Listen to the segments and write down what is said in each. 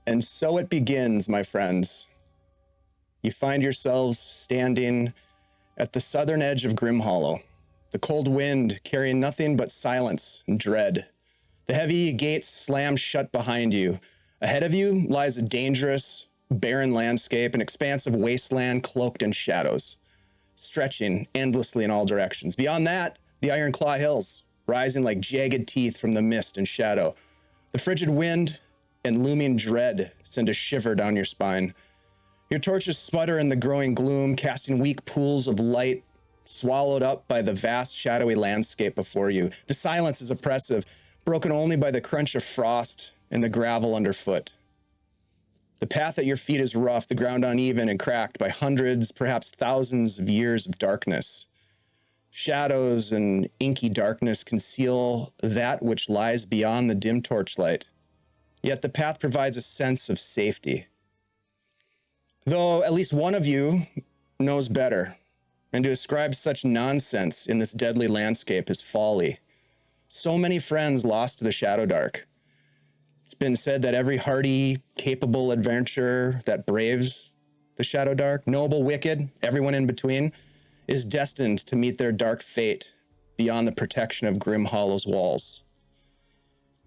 And so it begins, my friends. You find yourselves standing at the southern edge of Grimhollow, the cold wind carrying nothing but silence and dread. The heavy gates slam shut behind you. Ahead of you lies a dangerous, barren landscape, an expanse of wasteland cloaked in shadows, stretching endlessly in all directions. Beyond that, the Ironclaw Hills, rising like jagged teeth from the mist and shadow. The frigid wind and looming dread send a shiver down your spine. Your torches sputter in the growing gloom, casting weak pools of light, swallowed up by the vast, shadowy landscape before you. The silence is oppressive, broken only by the crunch of frost and the gravel underfoot. The path at your feet is rough, the ground uneven and cracked by hundreds, perhaps thousands of years of darkness. Shadows and inky darkness conceal that which lies beyond the dim torchlight. Yet the path provides a sense of safety. Though at least one of you knows better, and to ascribe such nonsense in this deadly landscape is folly. So many friends lost to the Shadowdark. It's been said that every hardy, capable adventurer that braves the Shadowdark, noble, wicked, everyone in between, is destined to meet their dark fate beyond the protection of Grimhollow's walls.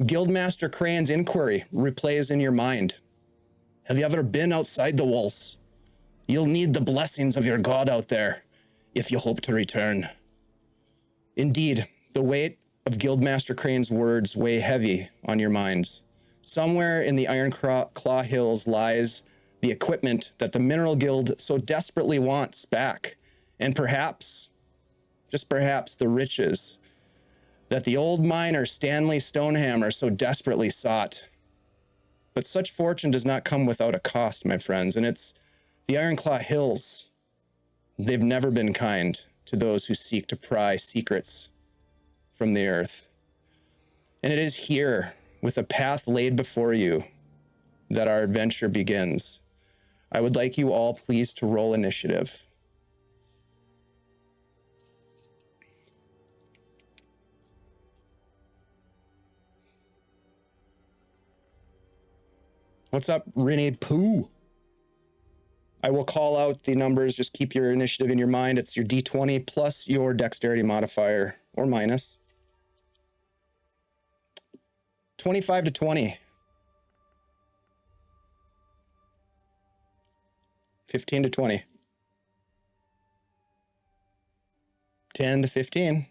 Guildmaster Crane's inquiry replays in your mind. Have you ever been outside the walls? You'll need the blessings of your god out there if you hope to return. Indeed, the weight of Guildmaster Crane's words weigh heavy on your minds. Somewhere in the Ironclaw Hills lies the equipment that the Mineral Guild so desperately wants back, and perhaps, just perhaps, the riches that the old miner Stanley Stonehammer so desperately sought. But such fortune does not come without a cost, my friends, and it's the Ironclaw Hills. They've never been kind to those who seek to pry secrets from the earth. And it is here, with a path laid before you, that our adventure begins. I would like you all please to roll initiative. What's up, Renee Pooh? I will call out the numbers. Just keep your initiative in your mind. It's your D20 plus your dexterity modifier, or minus. 25 to 20. 15 to 20. 10 to 15.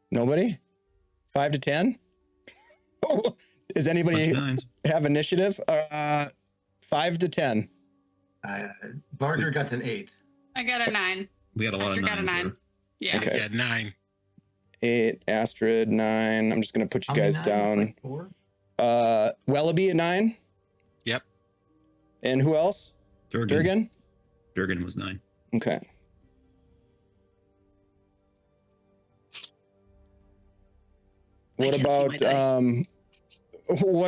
Nobody? 5 to 10? Does anybody have initiative? 5 to 10. Barter got an 8. I got a 9. We got a lot of 9s. Got a 9. Yeah. Okay. Yeah, 9. 8, Astrid, 9. I'm just going to put you guys down. Like 4? Welliby at 9. Yep. And who else? Durgin? Durgin was 9. Okay. What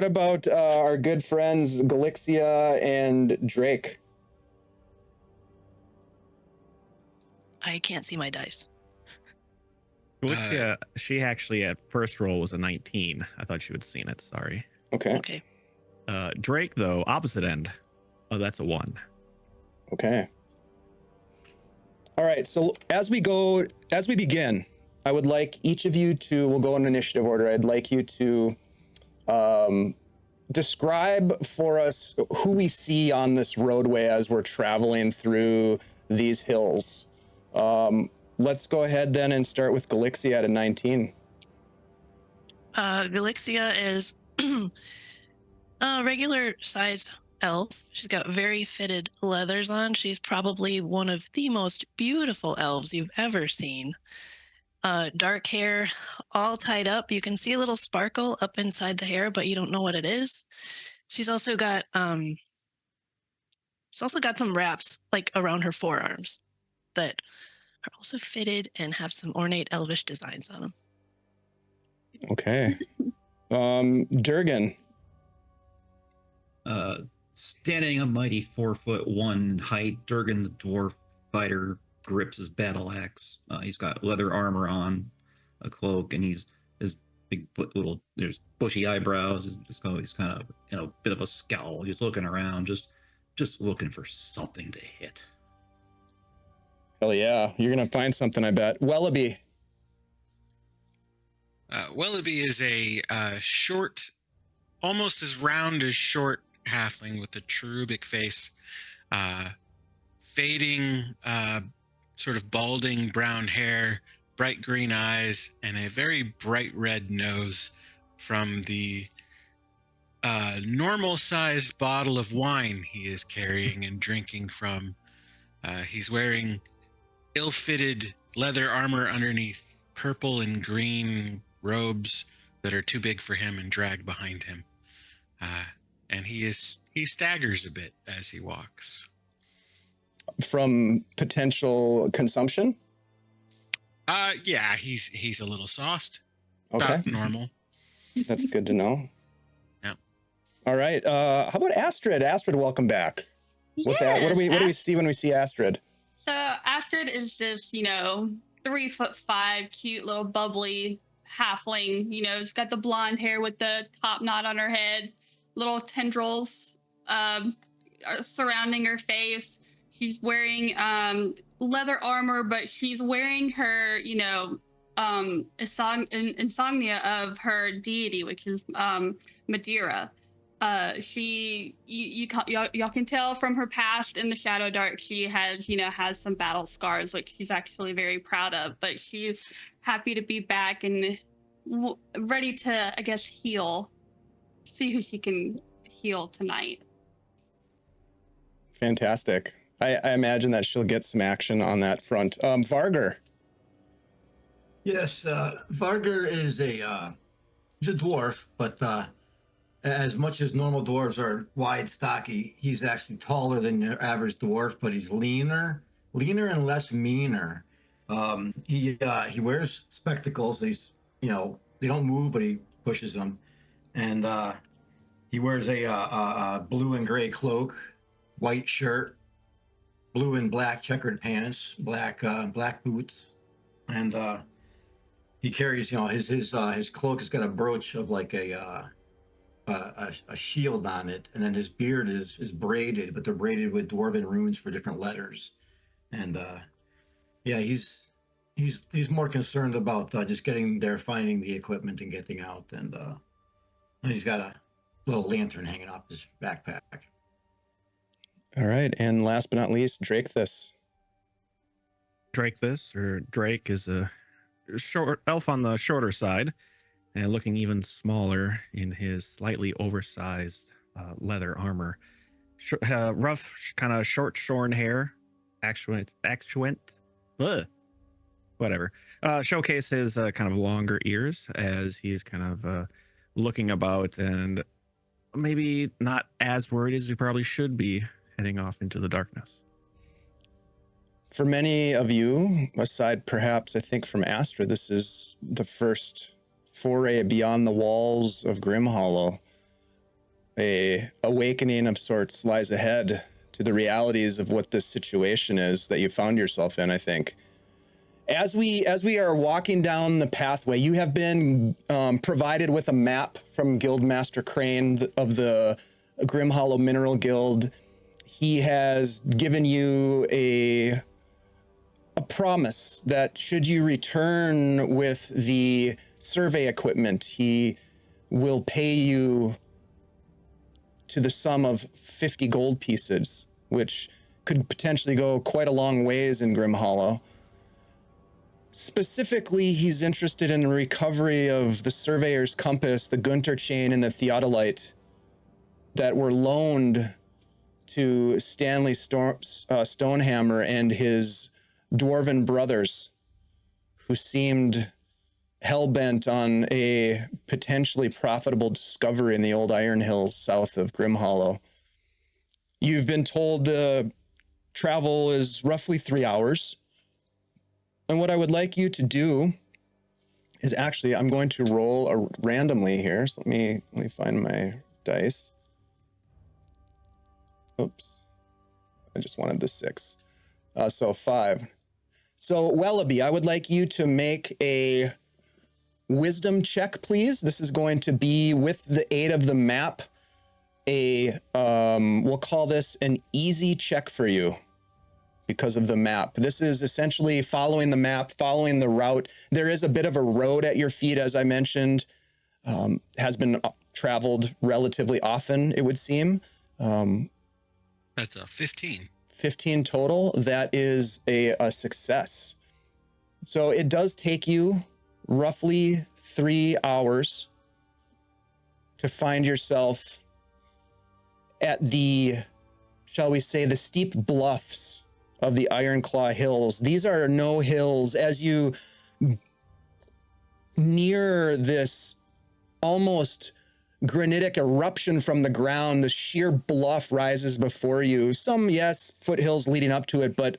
about our good friends Galixia and Drake? I can't see my dice. Galixia, she actually at first roll was a 19. I thought she would seen it. Sorry. Okay. Drake, though, opposite end. Oh, that's a 1. Okay. All right. So as we begin, I would like each of you we'll go in initiative order. I'd like you to describe for us who we see on this roadway as we're traveling through these hills. Let's go ahead then and start with Galixia at a 19. Galixia is a regular size elf. She's got very fitted leathers on. She's probably one of the most beautiful elves you've ever seen. Dark hair, all tied up. You can see a little sparkle up inside the hair, but you don't know what it is. She's also got some wraps like around her forearms that are also fitted and have some ornate elvish designs on them. Okay. Durgin. Standing a mighty 4'1" in height, Durgin the dwarf fighter grips his battle axe. He's got leather armor on, a cloak, and his little, there's bushy eyebrows, just always kind of, bit of a scowl. He's looking around, just looking for something to hit. Hell yeah, you're gonna find something, I bet. Welliby. Welliby is a short, almost as round as short halfling with a cherubic face, fading, sort of balding brown hair, bright green eyes, and a very bright red nose from the normal-sized bottle of wine he is carrying and drinking from. He's wearing ill-fitted leather armor underneath purple and green robes that are too big for him and drag behind him. And he staggers a bit as he walks. From potential consumption? Yeah, he's a little sauced. Okay. About normal. That's good to know. Yep. All right. How about Astrid? Astrid, welcome back. What's that? What do we see when we see Astrid? So Astrid is this, 3'5", cute little bubbly halfling. It's got the blonde hair with the top knot on her head, little tendrils surrounding her face. She's wearing leather armor, but she's wearing her, insomnia of her deity, which is Madeira. Y'all can tell from her past in the Shadowdark, she has some battle scars, which she's actually very proud of, but she's happy to be back and ready to, I guess, see who she can heal tonight. Fantastic. I imagine that she'll get some action on that front. Vargar. Yes, Vargar is he's a dwarf, but as much as normal dwarves are wide, stocky, he's actually taller than your average dwarf, but he's leaner and less meaner. He wears spectacles. He's, they don't move, but he pushes them. And he wears a blue and gray cloak, white shirt, blue and black checkered pants, black boots, and he carries, his cloak has got a brooch of like a shield on it, and then his beard is braided, but they're braided with dwarven runes for different letters. And he's more concerned about just getting there, finding the equipment, and getting out. And he's got a little lantern hanging off his backpack. All right, and last but not least, Drake this. Drake is a short elf on the shorter side, and looking even smaller in his slightly oversized leather armor. Rough, kind of short shorn hair, whatever. Showcase his kind of longer ears as he's kind of looking about and maybe not as worried as he probably should be heading off into the darkness. For many of you, aside perhaps, I think, from Astrid, this is the first foray beyond the walls of Grimhollow. A awakening of sorts lies ahead to the realities of what this situation is that you found yourself in, I think. As we are walking down the pathway, you have been provided with a map from Guildmaster Crane of the Grimhollow Mineral Guild. He has given you a promise that should you return with the survey equipment, he will pay you to the sum of 50 gold pieces, which could potentially go quite a long ways in Grimhollow. Specifically, he's interested in the recovery of the Surveyor's Compass, the Gunter Chain, and the Theodolite that were loaned to Stanley Stonehammer and his dwarven brothers, who seemed hell-bent on a potentially profitable discovery in the old Iron Hills south of Grimhollow. You've been told the travel is roughly 3 hours. And what I would like you to do is actually, I'm going to roll randomly here. So let me find my dice. Oops. I just wanted the 6. So 5. So Welliby, I would like you to make a wisdom check, please. This is going to be with the aid of the map. We'll call this an easy check for you because of the map. This is essentially following the map, following the route. There is a bit of a road at your feet, as I mentioned, has been traveled relatively often, it would seem. That's a 15. 15 total. That is a success. So it does take you roughly 3 hours to find yourself at the, shall we say, the steep bluffs of the Ironclaw Hills. These are no hills. As you near this almost granitic eruption from the ground, the sheer bluff rises before you. Some, yes, foothills leading up to it, but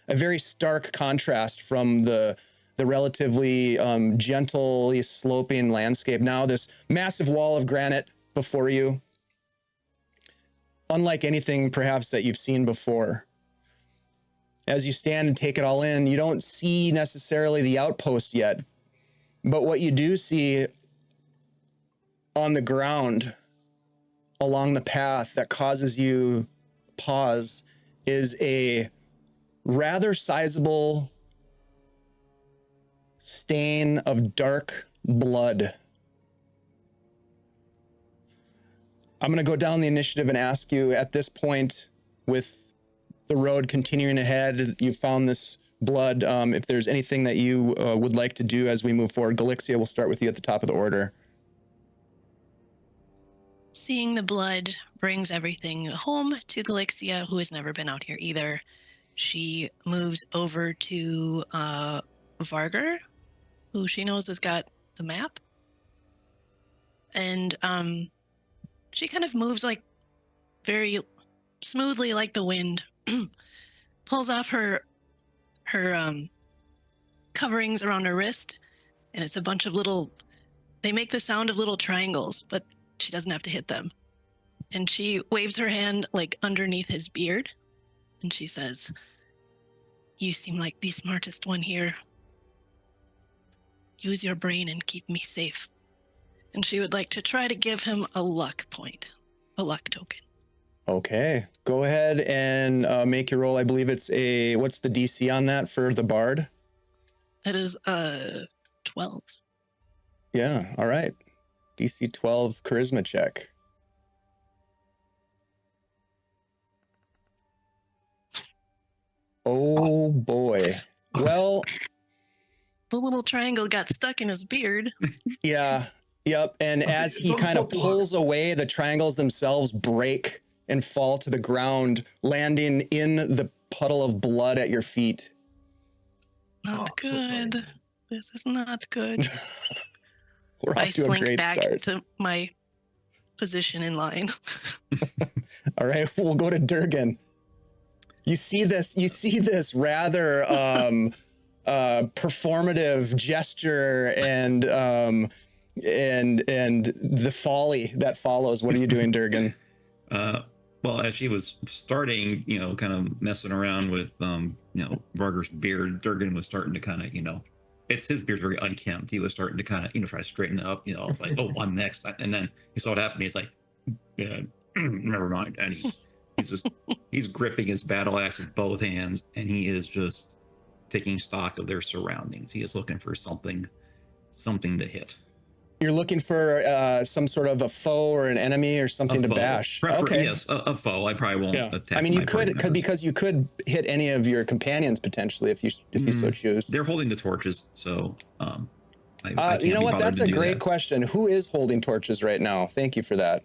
a very stark contrast from the relatively gently sloping landscape. Now this massive wall of granite before you, unlike anything perhaps that you've seen before. As you stand and take it all in, you don't see necessarily the outpost yet, but what you do see on the ground along the path that causes you pause is a rather sizable stain of dark blood. I'm going to go down the initiative and ask you at this point, with the road continuing ahead, you found this blood. If there's anything that you would like to do as we move forward, Galixia, we'll start with you at the top of the order. Seeing the blood brings everything home to Galixia, who has never been out here either. She moves over to Vargar, who she knows has got the map. And she kind of moves like very smoothly like the wind, pulls off her coverings around her wrist, and it's a bunch of little, they make the sound of little triangles, but she doesn't have to hit them. And she waves her hand like underneath his beard, and she says, "You seem like the smartest one here. Use your brain and keep me safe." And she would like to try to give him a luck point, a luck token. Okay, go ahead and make your roll. I believe it's what's the DC on that for the bard? It is 12. Yeah, all right. DC 12 charisma check. Oh boy. Well, The little triangle got stuck in his beard. yeah, yep. And as he kind of pulls away, the triangles themselves break and fall to the ground, landing in the puddle of blood at your feet. Not Oh, so sorry. good. This is not good. We're I off to a slink great back start. to my position in line. All right, we'll go to Durgin. You see this rather performative gesture and the folly that follows. What are you doing, Durgin? Well, as she was starting, kind of messing around with, Vargar's beard, Durgin was starting to kind of, his beard's very unkempt. He was starting to kind of, try to straighten it up. It's like, oh, I'm next. And then he saw what happened. He's like, yeah, never mind. And he's gripping his battle axe with both hands, and he is just taking stock of their surroundings. He is looking for something to hit. You're looking for some sort of a foe or an enemy or something to bash. Okay. Yes, a foe. I probably won't attack. I mean, you my party could members. because you could hit any of your companions potentially if you so choose. They're holding the torches, so I can't you know be what? bothered That's to a do great that. question. Who is holding torches right now? Thank you for that.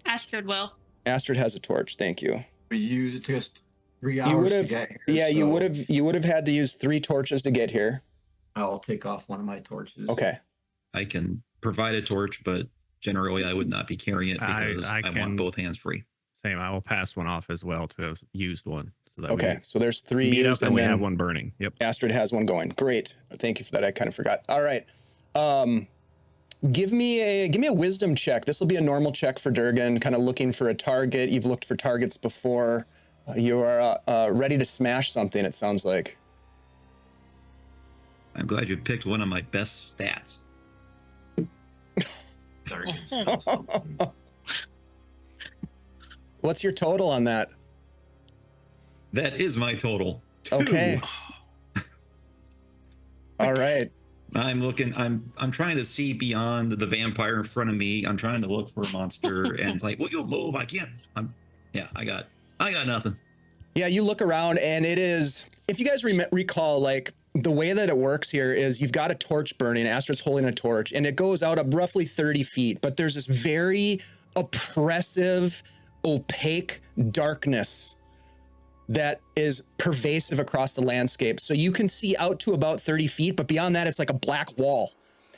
Astrid will. Astrid has a torch. Thank you. You just 3 You hours would to have, get here. yeah, you so would have had to use 3 torches to get here. I'll take off one of my torches. Okay. I can provide a torch, but generally I would not be carrying it because I can- want both hands free. Same. I will pass one off as well to have used one. So that Okay. So there's 3 we meet used up and we then have one burning. Yep. Astrid has one going. Great. Thank you for that. I kind of forgot. All right. Give me a wisdom check. This will be a normal check for Durgin, kind of looking for a target. You've looked for targets before. You are ready to smash something, it sounds like. I'm glad you picked one of my best stats. Durgin. What's your total on that? That is my total. 2. Okay. All right. I'm looking. I'm trying to see beyond the vampire in front of me. I'm trying to look for a monster, and it's like, will you move? I can't. I got nothing. Yeah, you look around, and it is. If you guys recall, like the way that it works here is, you've got a torch burning. Astrid's holding a torch, and it goes out up roughly 30 feet. But there's this very oppressive, opaque darkness that is pervasive across the landscape. So you can see out to about 30 feet, but beyond that, it's like a black wall.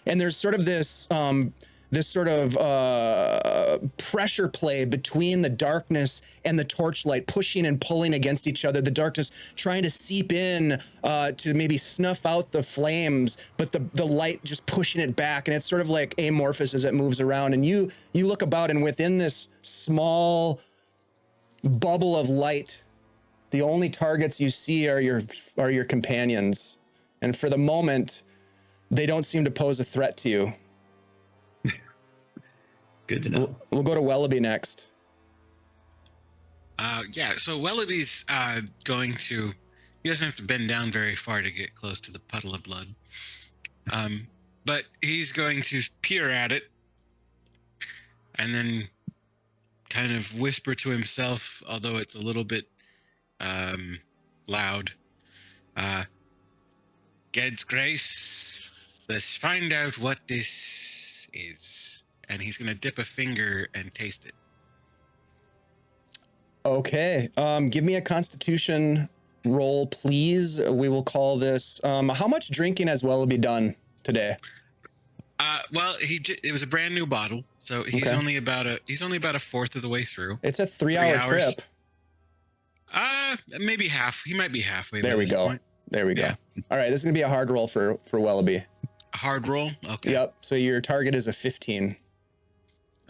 And there's sort of this pressure play between the darkness and the torchlight, pushing and pulling against each other. The darkness trying to seep in to maybe snuff out the flames, but the light just pushing it back. And it's sort of like amorphous as it moves around. And you look about, and within this small bubble of light, the only targets you see are your companions. And for the moment, they don't seem to pose a threat to you. Good to know. We'll go to Welliby next. So Welliby's going to, he doesn't have to bend down very far to get close to the puddle of blood. But he's going to peer at it and then kind of whisper to himself, although it's a little bit loud. Ged's Grace, let's find out what this is. And he's going to dip a finger and taste it. Okay. Give me a Constitution roll, please. We will call this. How much drinking has Welliby done today? Well, it was a brand new bottle, so he's only about a fourth of the way through. It's a 3-hour trip. Maybe half. He might be halfway. There we go. Point. There we go. All right, this is gonna be a hard roll for Welliby. A hard roll. Okay. Yep. So your target is a 15.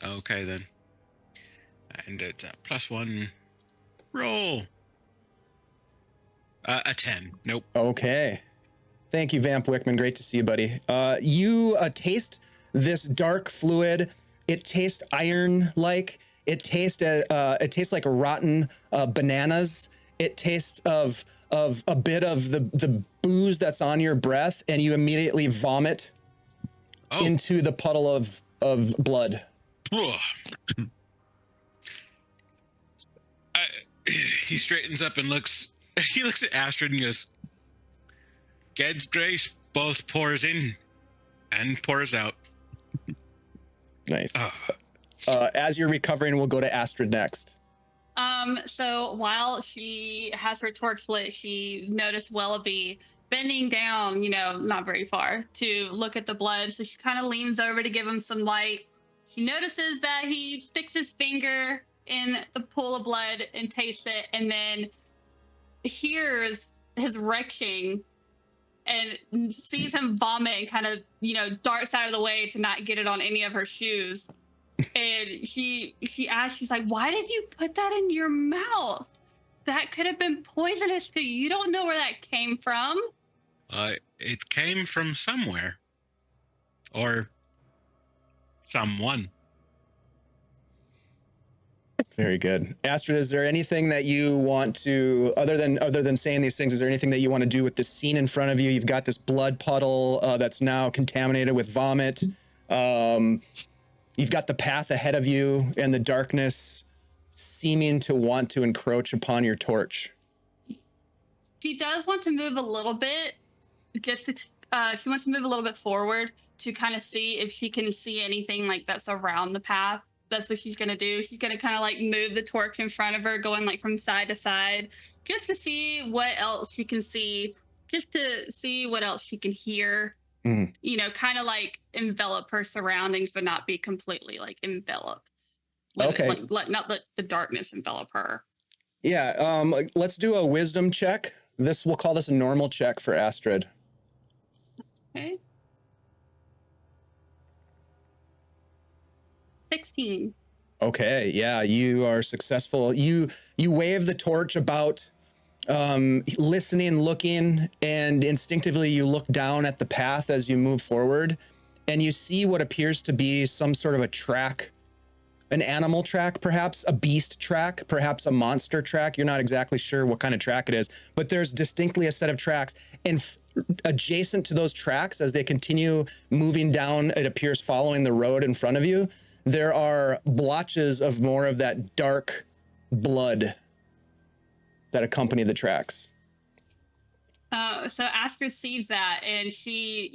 Okay then. And it's a +1 roll. A 10. Nope. Okay. Thank you, Vamp Wickman. Great to see you, buddy. You taste this dark fluid. It tastes iron-like. It tastes like rotten bananas. It tastes of a bit of the booze that's on your breath, and you immediately vomit into the puddle of blood. He straightens up and looks. He looks at Astrid and goes, "Ged's Grace both pours in and pours out." Nice. As you're recovering, we'll go to Astrid next. So while she has her torch lit, she noticed Welliby bending down, not very far to look at the blood. So she kind of leans over to give him some light. She notices that he sticks his finger in the pool of blood and tastes it, and then hears his retching and sees him vomit and kind of, darts out of the way to not get it on any of her shoes. And she asks, she's like, "Why did you put that in your mouth? That could have been poisonous to you. You don't know where that came from." It came from somewhere. Or someone. Very good. Astrid, is there anything that you want to, other than saying these things, is there anything that you want to do with this scene in front of you? You've got this blood puddle that's now contaminated with vomit. You've got the path ahead of you and the darkness seeming to want to encroach upon your torch. She does want to move a little bit, she wants to move a little bit forward to kind of see if she can see anything like that's around the path. That's what she's going to do. She's going to kind of like move the torch in front of her, going like from side to side, just to see what else she can see, just to see what else she can hear. Kind of like envelop her surroundings, but not be completely like enveloped. Not let the darkness envelop her. Yeah. Let's do a wisdom check. We'll call this a normal check for Astrid. Okay. 16. Okay. Yeah, you are successful. You wave the torch about, listening, looking, and instinctively you look down at the path as you move forward, and you see what appears to be some sort of a track, an animal track, perhaps a beast track, perhaps a monster track. You're not exactly sure what kind of track it is, but there's distinctly a set of tracks. And adjacent to those tracks, as they continue moving down, it appears following the road in front of you, there are blotches of more of that dark blood that accompany the tracks. So Astrid sees that, and she,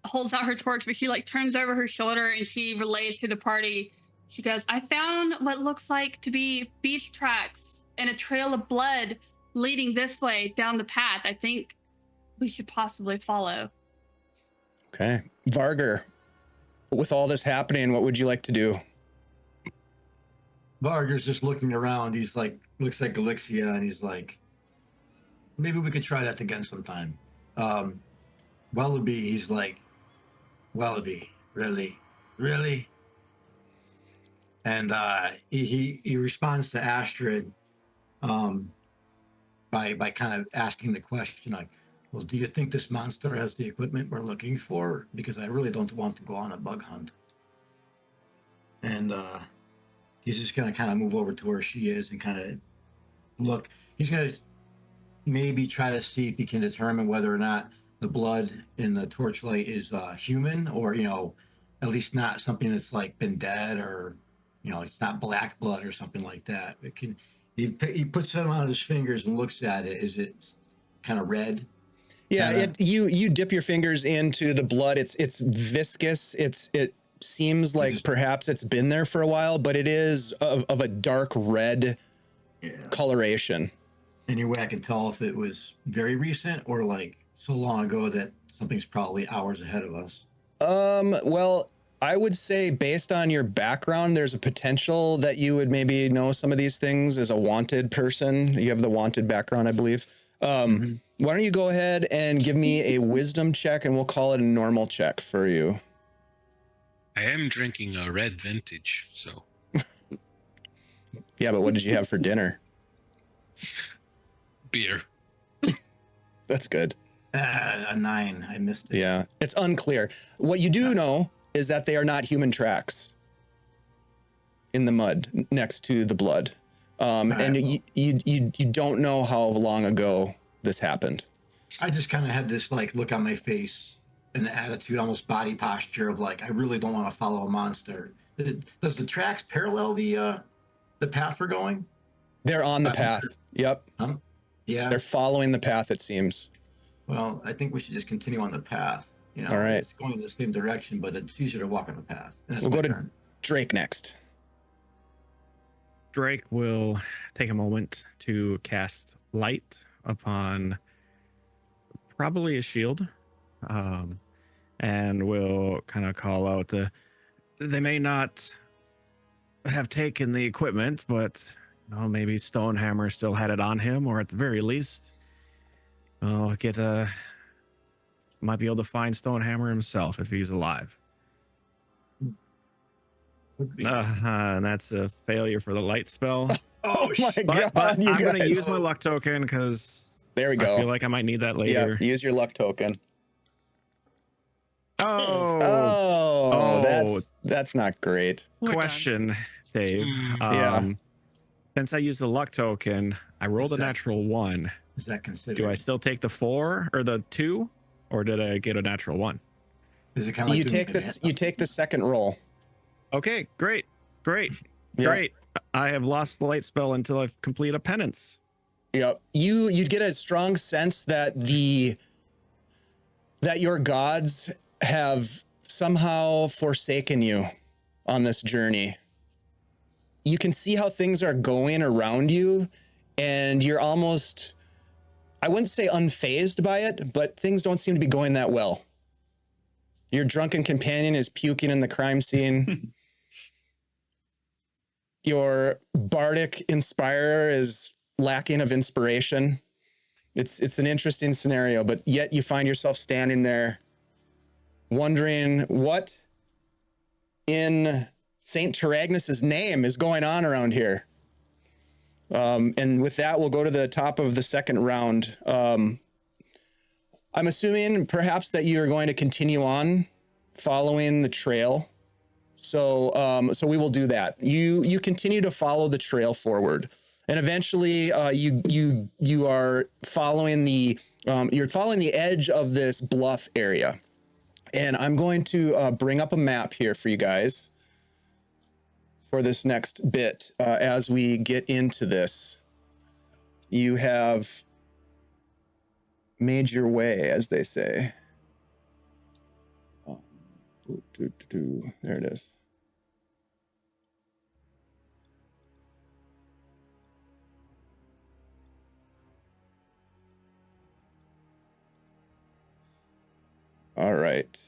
holds out her torch, but she turns over her shoulder and she relays to the party. She goes, I found what looks like to be beast tracks and a trail of blood leading this way down the path. I think we should possibly follow. Okay. Vargr, with all this happening, what would you like to do? Vargr's just looking around. He's looks like Elixia, and he's like, maybe we could try that again sometime. Welliby, he's like, Welliby, really? And he responds to Astrid by kind of asking the question like, well, do you think this monster has the equipment we're looking for? Because I really don't want to go on a bug hunt. And he's just gonna kind of move over to where she is and kind of look. He's gonna maybe try to see if he can determine whether or not the blood in the torchlight is human, or at least not something that's been dead, or it's not black blood or something like that. It can. He puts it on his fingers and looks at it. Is it kind of red? Yeah, you dip your fingers into the blood. It's viscous. It seems like perhaps it's been there for a while, but it is of a dark red coloration. Any way I can tell if it was very recent or so long ago that something's probably hours ahead of us? Well, I would say based on your background, there's a potential that you would maybe know some of these things as a wanted person. You have the wanted background, I believe. Why don't you go ahead and give me a wisdom check, and we'll call it a normal check for you. I am drinking a red vintage, so. Yeah, but what did you have for dinner? Beer. That's good. A 9. I missed it. Yeah, it's unclear. What you do know is that they are not human tracks in the mud next to the blood. And you don't know how long ago this happened. I just kind of had this look on my face, an attitude, almost body posture of I really don't want to follow a monster. Does the tracks parallel the path we're going? They're on the path. Yep. Yeah. They're following the path, it seems. Well, I think we should just continue on the path. All right. It's going in the same direction, but it's easier to walk on the path. We'll go to Drake next. Drake will take a moment to cast light upon probably a shield, and will kind of call out they may not have taken the equipment, but maybe Stonehammer still had it on him, or at the very least, might be able to find Stonehammer himself if he's alive. And that's a failure for the light spell. Oh my God! But I'm going to use my luck token because there we go. I feel like I might need that later. Yeah, use your luck token. Oh, that's not great. Question, Dave. Since I used the luck token, I rolled a natural 1. Is that considered? Do I still take the 4 or the 2, or did I get a natural 1? Is it kind of you take the second roll. Okay, great. I have lost the light spell until I've completed a penance. Yep. You'd get a strong sense that your gods have somehow forsaken you on this journey. You can see how things are going around you, and you're almost, I wouldn't say unfazed by it, but things don't seem to be going that well. Your drunken companion is puking in the crime scene. Your bardic inspirer is lacking of inspiration. It's an interesting scenario, but yet you find yourself standing there wondering what in St. Taragnus's name is going on around here. And with that, we'll go to the top of the second round. I'm assuming perhaps that you're going to continue on following the trail. So we will do that. You continue to follow the trail forward, and eventually you are following you're following the edge of this bluff area. And I'm going to bring up a map here for you guys for this next bit. As we get into this, you have made your way, as they say. There it is. All right.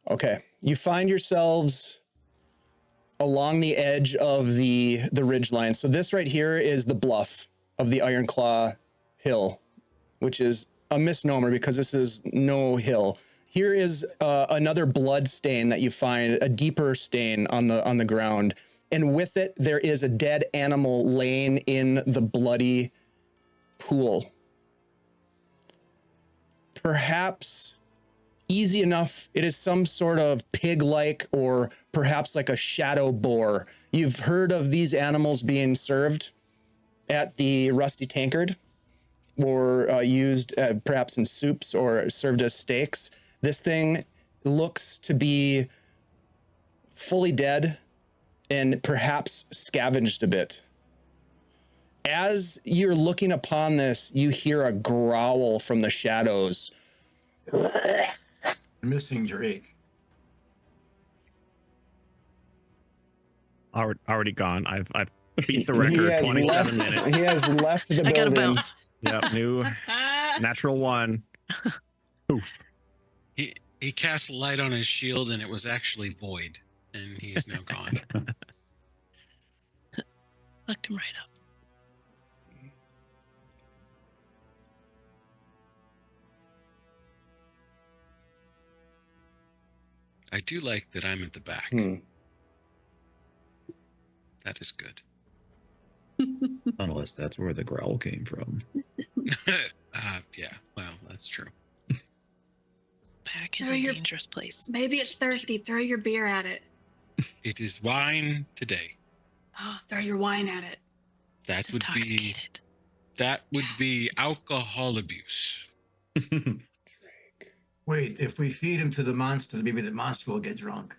Okay, you find yourselves along the edge of the ridgeline. So this right here is the bluff of the Ironclaw Hill, which is a misnomer because this is no hill. Here is another blood stain that you find, a deeper stain on the ground, and with it there is a dead animal laying in the bloody pool. Perhaps easy enough, it is some sort of pig-like or perhaps like a shadow boar. You've heard of these animals being served at the Rusty Tankard, or used perhaps in soups or served as steaks. This thing looks to be fully dead and perhaps scavenged a bit. As you're looking upon this, you hear a growl from the shadows. Missing Drake. Already gone. I've beat the record. 27 minutes. He has left the building. I gotta bounce. Yep, new natural one. Oof. He cast light on his shield and it was actually void, and he is now gone. Looked him right up. I do like that I'm at the back. That is good. Unless that's where the growl came from. Yeah, well, that's true. Back is a dangerous place. Maybe it's thirsty. Throw your beer at it. It is wine today. Oh, throw your wine at it. That It's would be intoxicated. alcohol abuse. Wait, if we feed him to the monster, maybe the monster will get drunk.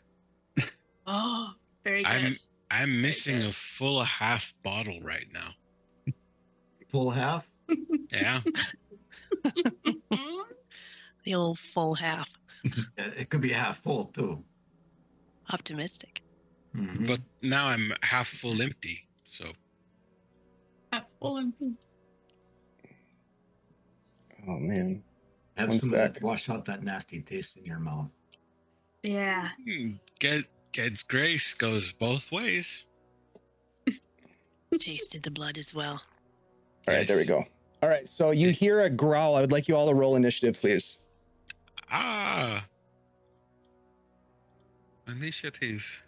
Oh, very good. I'm missing a full half bottle right now. Full half? Yeah. The old full half. It could be half full too. Optimistic. Mhm. But now I'm half full empty. So At full empty. Oh man. Have One some sec. of that, wash out that nasty taste in your mouth. Yeah. Ged's grace goes both ways. Tasted the blood as well. All right, there we go. All right, so you hear a growl. I would like you all to roll initiative, please. Initiative.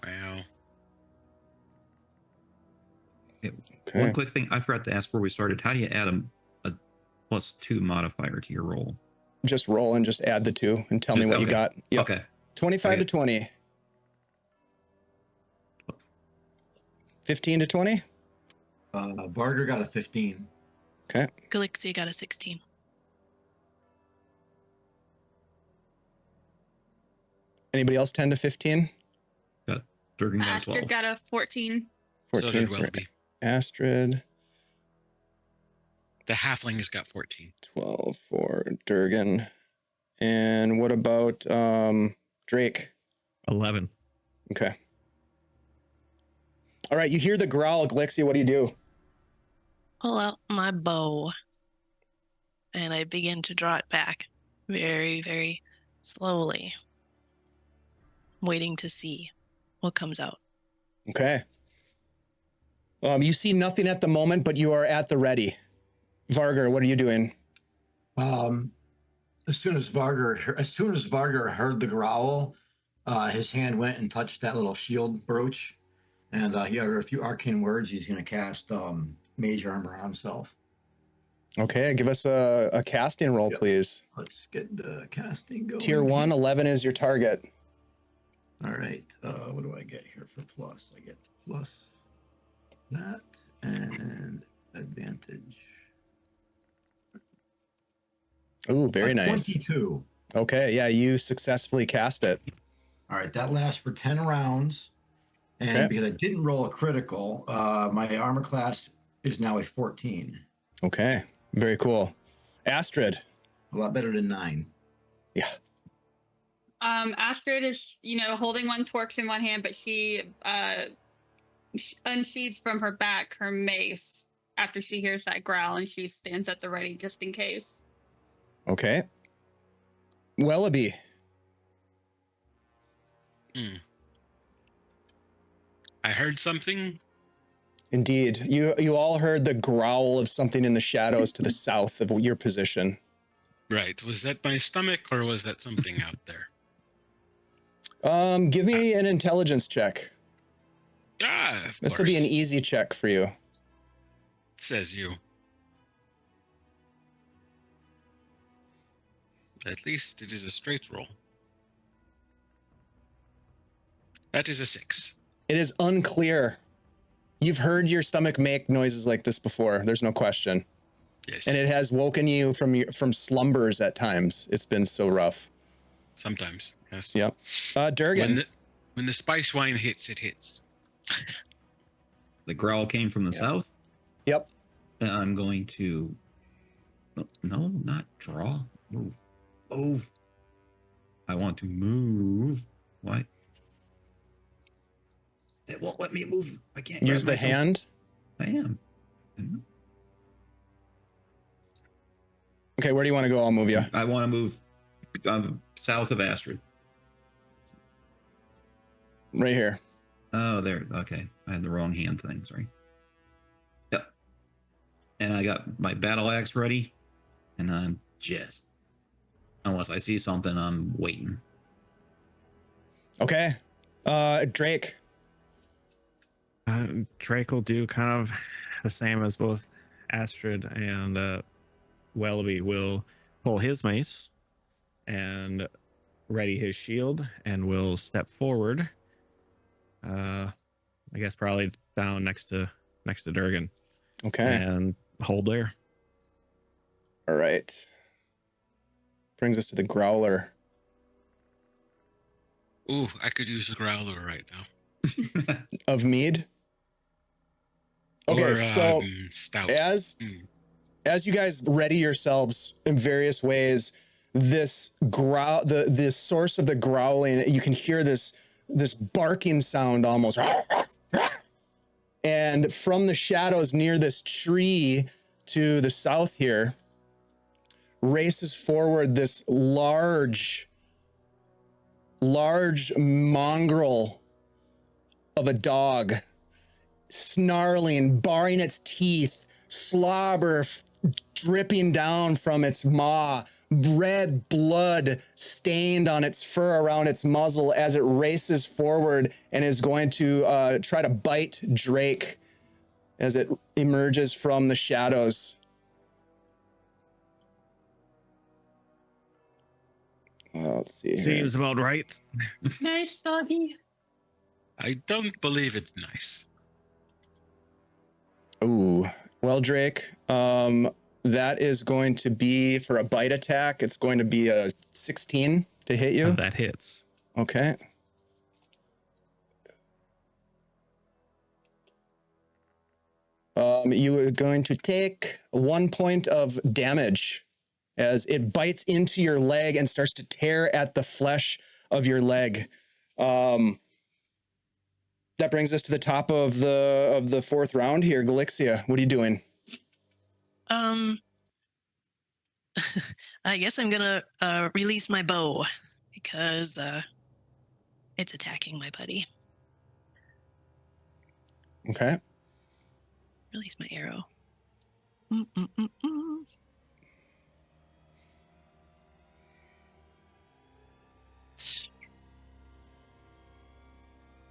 Wow. Okay. One quick thing I forgot to ask before we started. How do you add a +2 modifier to your roll? Just roll and just add the 2 and tell me what you got. Yep. Okay. 25 to Okay. 20. 15 to 20. Barter got a 15. Okay. Galaxia got a 16. Anybody else 10 to 15? Durgin got a Astrid 12. got a 14. 14 So did for Welliby. Astrid. The halfling has got 14. 12 for Durgin. And what about Drake? 11. Okay. All right, you hear the growl, Glixie. What do you do? Pull out my bow. And I begin to draw it back very, very slowly. Waiting to see what comes out. Okay. You see nothing at the moment, but you are at the ready. Vargar, what are you doing? As soon as Vargar heard the growl, his hand went and touched that little shield brooch, and he uttered a few arcane words. He's going to cast Mage Armor on himself. Okay, give us a casting roll, please. Let's get the casting going. Tier 1, 11 is your target. All right. What do I get here for plus? I get plus that and advantage. Ooh, very nice. 22. Okay, yeah, you successfully cast it. All right, that lasts for 10 rounds. And Okay. because I didn't roll a critical, my armor class is now a 14. Okay, very cool. Astrid. A lot better than 9. Yeah. Astrid is, holding one torch in one hand, but she unsheathes from her back her mace after she hears that growl, and she stands at the ready just in case. Okay. Welliby. I heard something. Indeed. You all heard the growl of something in the shadows to the south of your position. Right. Was that my stomach or was that something out there? Give me an intelligence check. This will be an easy check for you. Says you. At least it is a straight roll. That is a 6. It is unclear. You've heard your stomach make noises like this before. There's no question. Yes. And it has woken you from slumbers at times. It's been so rough. Sometimes. Yes. Yep. Durgin. When the spice wine hits, it hits. The growl came from the south. Yep. I'm going to. No, not draw. Move. Move. I want to move. What? It won't let me move. I can't Use the hand. I am. Mm-hmm. Okay, where do you want to go? I'll move you. I want to move south of Astrid. Right here. Oh, there. Okay. I had the wrong hand thing. Sorry. Yep. And I got my battle axe ready. And I'm just. Unless I see something, I'm waiting. Okay. Drake. Drake will do kind of the same as both Astrid and Welliby. Will pull his mace and ready his shield and will step forward. I guess probably down next to Durgin. Okay. And hold there. All right. Brings us to the growler. Ooh, I could use a growler right now. Of mead. Okay, Or, so stout. as you guys ready yourselves in various ways, this growl, the source of the growling, you can hear this barking sound almost. And from the shadows near this tree to the south here, races forward this large mongrel of a dog, snarling, baring its teeth, slobber dripping down from its maw, red blood stained on its fur around its muzzle as it races forward and is going to try to bite Drake as it emerges from the shadows. Let's see here. Seems about right. Nice doggy. I don't believe it's nice. Ooh, well, Drake, that is going to be for a bite attack. It's going to be a 16 to hit you. That hits. Okay. You are going to take 1 point of damage as it bites into your leg and starts to tear at the flesh of your leg. That brings us to the top of the fourth round here. Galixia, what are you doing? I guess I'm gonna release my bow because it's attacking my buddy. Okay. Release my arrow. Mm-mm-mm-mm.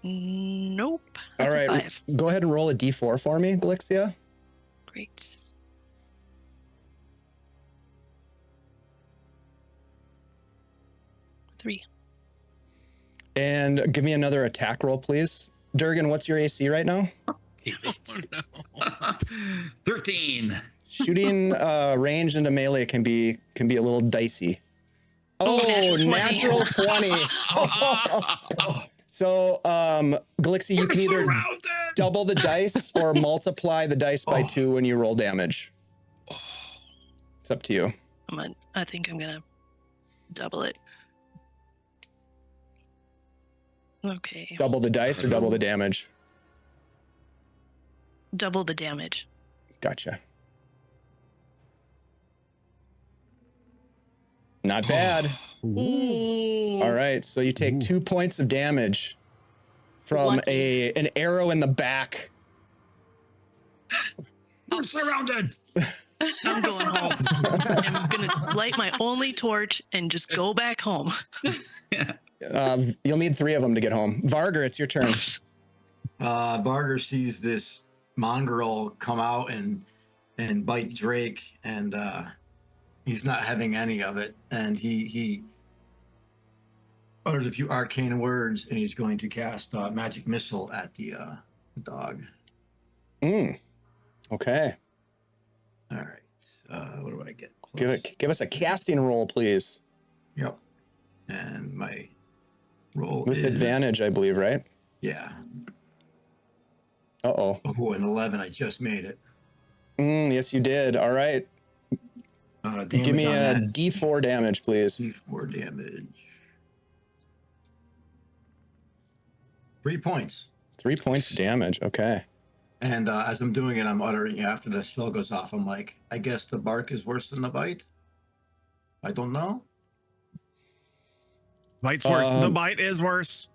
Nope. That's All right. a 5. Go ahead and roll a d4 for me, Glixia. Great. Three. And give me another attack roll, please. Durgin, what's your AC right now? Oh no. 13. Shooting range into melee can be a little dicey. Oh, natural 20. natural 20. So, Glixie, you We're can either surrounded. double the dice or multiply the dice by 2 when you roll damage. It's up to you. I think I'm gonna double it. Okay. Double the dice or double the damage? Double the damage. Gotcha. Not bad. Ooh. All right, so you take 2 points of damage from Lucky. an arrow in the back. We're surrounded. I'm going home. I'm gonna light my only torch and just go back home. You'll need 3 of them to get home. Varger, it's your turn. Barger sees this mongrel come out and bite Drake, and he's not having any of it. And he utters a few arcane words, and he's going to cast magic missile at the dog. Okay. All right. What do I get? Give us a casting roll, please. Yep. And my roll With is advantage, I believe, right? Yeah. Uh-oh. Oh, an 11. I just made it. Yes, you did. All right. Give me a D4 damage, please. D4 damage. 3 points. 3 points of damage. Okay. And as I'm doing it, I'm uttering after the spell goes off. I'm like, I guess the bark is worse than the bite. I don't know. Bite's worse. The bite is worse.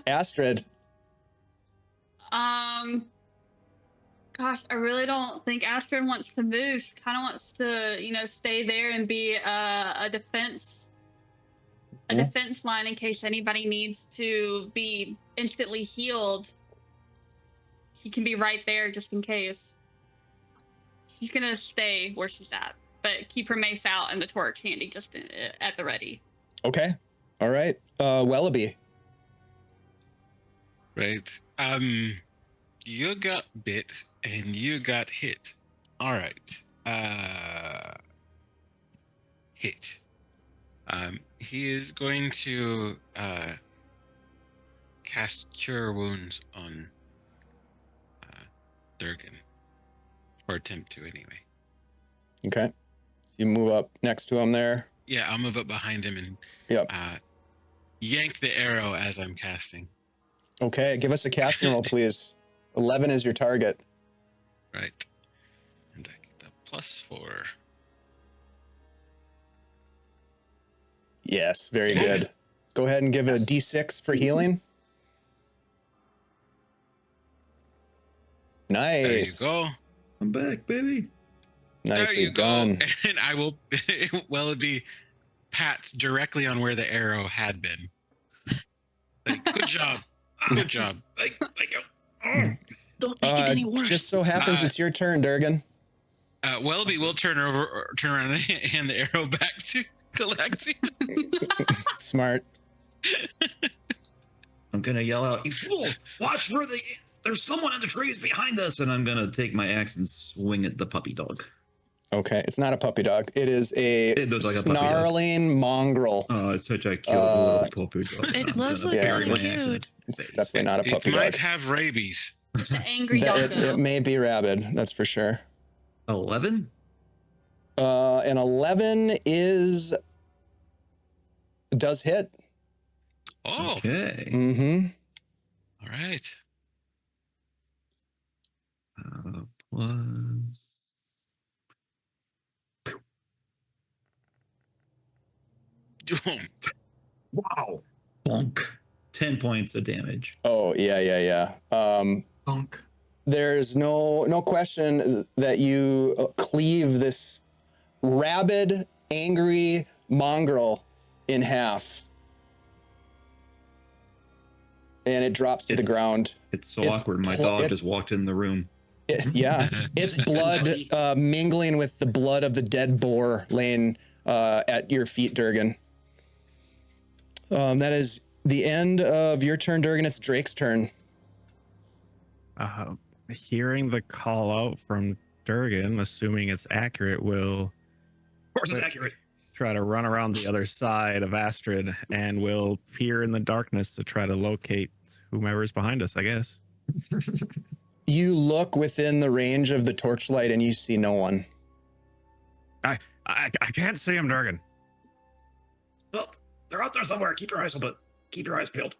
Astrid. Gosh, I really don't think Astrid wants to move. She kind of wants to, stay there and be a defense line in case anybody needs to be instantly healed. She can be right there just in case. She's gonna stay where she's at, but keep her mace out and the torch handy just at the ready. Okay. All right. Welliby. Right. You got bit and you got hit. All right. Hit. He is going to cast Cure Wounds on Durgin, or attempt to anyway. Okay. So you move up next to him there. Yeah, I'll move up behind him and yank the arrow as I'm casting. Okay. Give us a casting roll, please. 11 is your target. Right. And I get the +4. Yes. Very good. Go ahead and give a D6 for healing. Nice. There you go. I'm back, baby. There Nicely you done. go. And I will, Welliby pats directly on where the arrow had been. Like, good job. Good job. Thank you. Don't make it any worse. Just so happens it's your turn, Durgin. Welliby will turn around and hand the arrow back to Galaxy. Smart. I'm gonna yell out, "You fools! Watch for there's someone in the trees behind us!" And I'm gonna take my axe and swing at the puppy dog. Okay, it's not a puppy dog. It is It looks like a puppy dog. snarling mongrel. Oh, it's such a cute little puppy dog. It I'm does gonna look bury really my axe in cute. its It's face. definitely not a puppy It might dog. have rabies. The angry dog. It may be rabid, that's for sure. 11? An 11 does hit. Oh, Okay. Mm-hmm. all right. Plus. Wow. Bonk. 10 points of damage. Oh, yeah. Bunk. There's no question that you cleave this rabid, angry mongrel in half. And it drops to the ground. It's so awkward. My dog just walked in the room. Its blood mingling with the blood of the dead boar laying at your feet, Durgin. That is the end of your turn, Durgin. It's Drake's turn. Hearing the call out from Durgin, assuming it's accurate, will... Of course it's accurate. Try to run around the other side of Astrid and will peer in the darkness to try to locate whomever's behind us, I guess. You look within the range of the torchlight and you see no one. I can't see him, Durgin. Well, they're out there somewhere. Keep your eyes open. Keep your eyes peeled.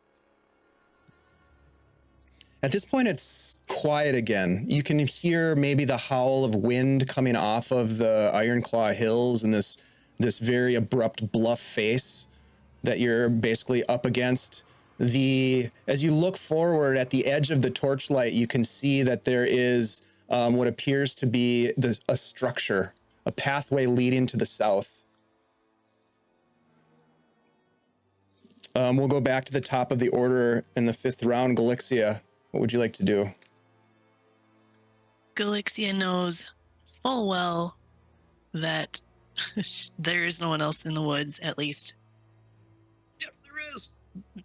At this point, it's quiet again. You can hear maybe the howl of wind coming off of the Ironclaw hills and this very abrupt bluff face that you're basically up against. As you look forward at the edge of the torchlight, you can see that there is what appears to be a structure, a pathway leading to the south. We'll go back to the top of the order in the 5th round. Galixia, what would you like to do? Galixia knows full well that there is no one else in the woods, at least. Yes, there is.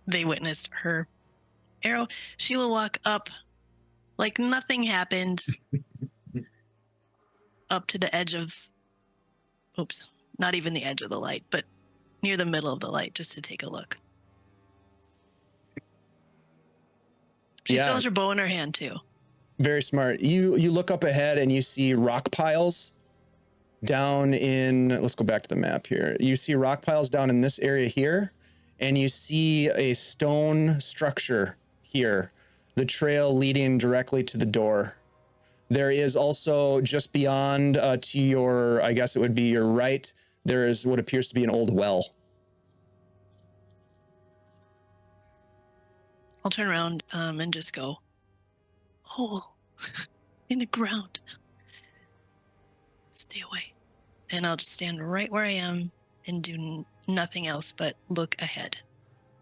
They witnessed her arrow. She will walk up like nothing happened up to the edge of, not even the edge of the light, but near the middle of the light just to take a look. She still has her bow in her hand too. Very smart. You look up ahead and you see rock piles down in, let's go back to the map here. You see rock piles down in this area here, and you see a stone structure here, the trail leading directly to the door. There is also just beyond to your, I guess it would be your right, there is what appears to be an old well. I'll turn around and just go, hole in the ground. Stay away. And I'll just stand right where I am and do nothing else but look ahead.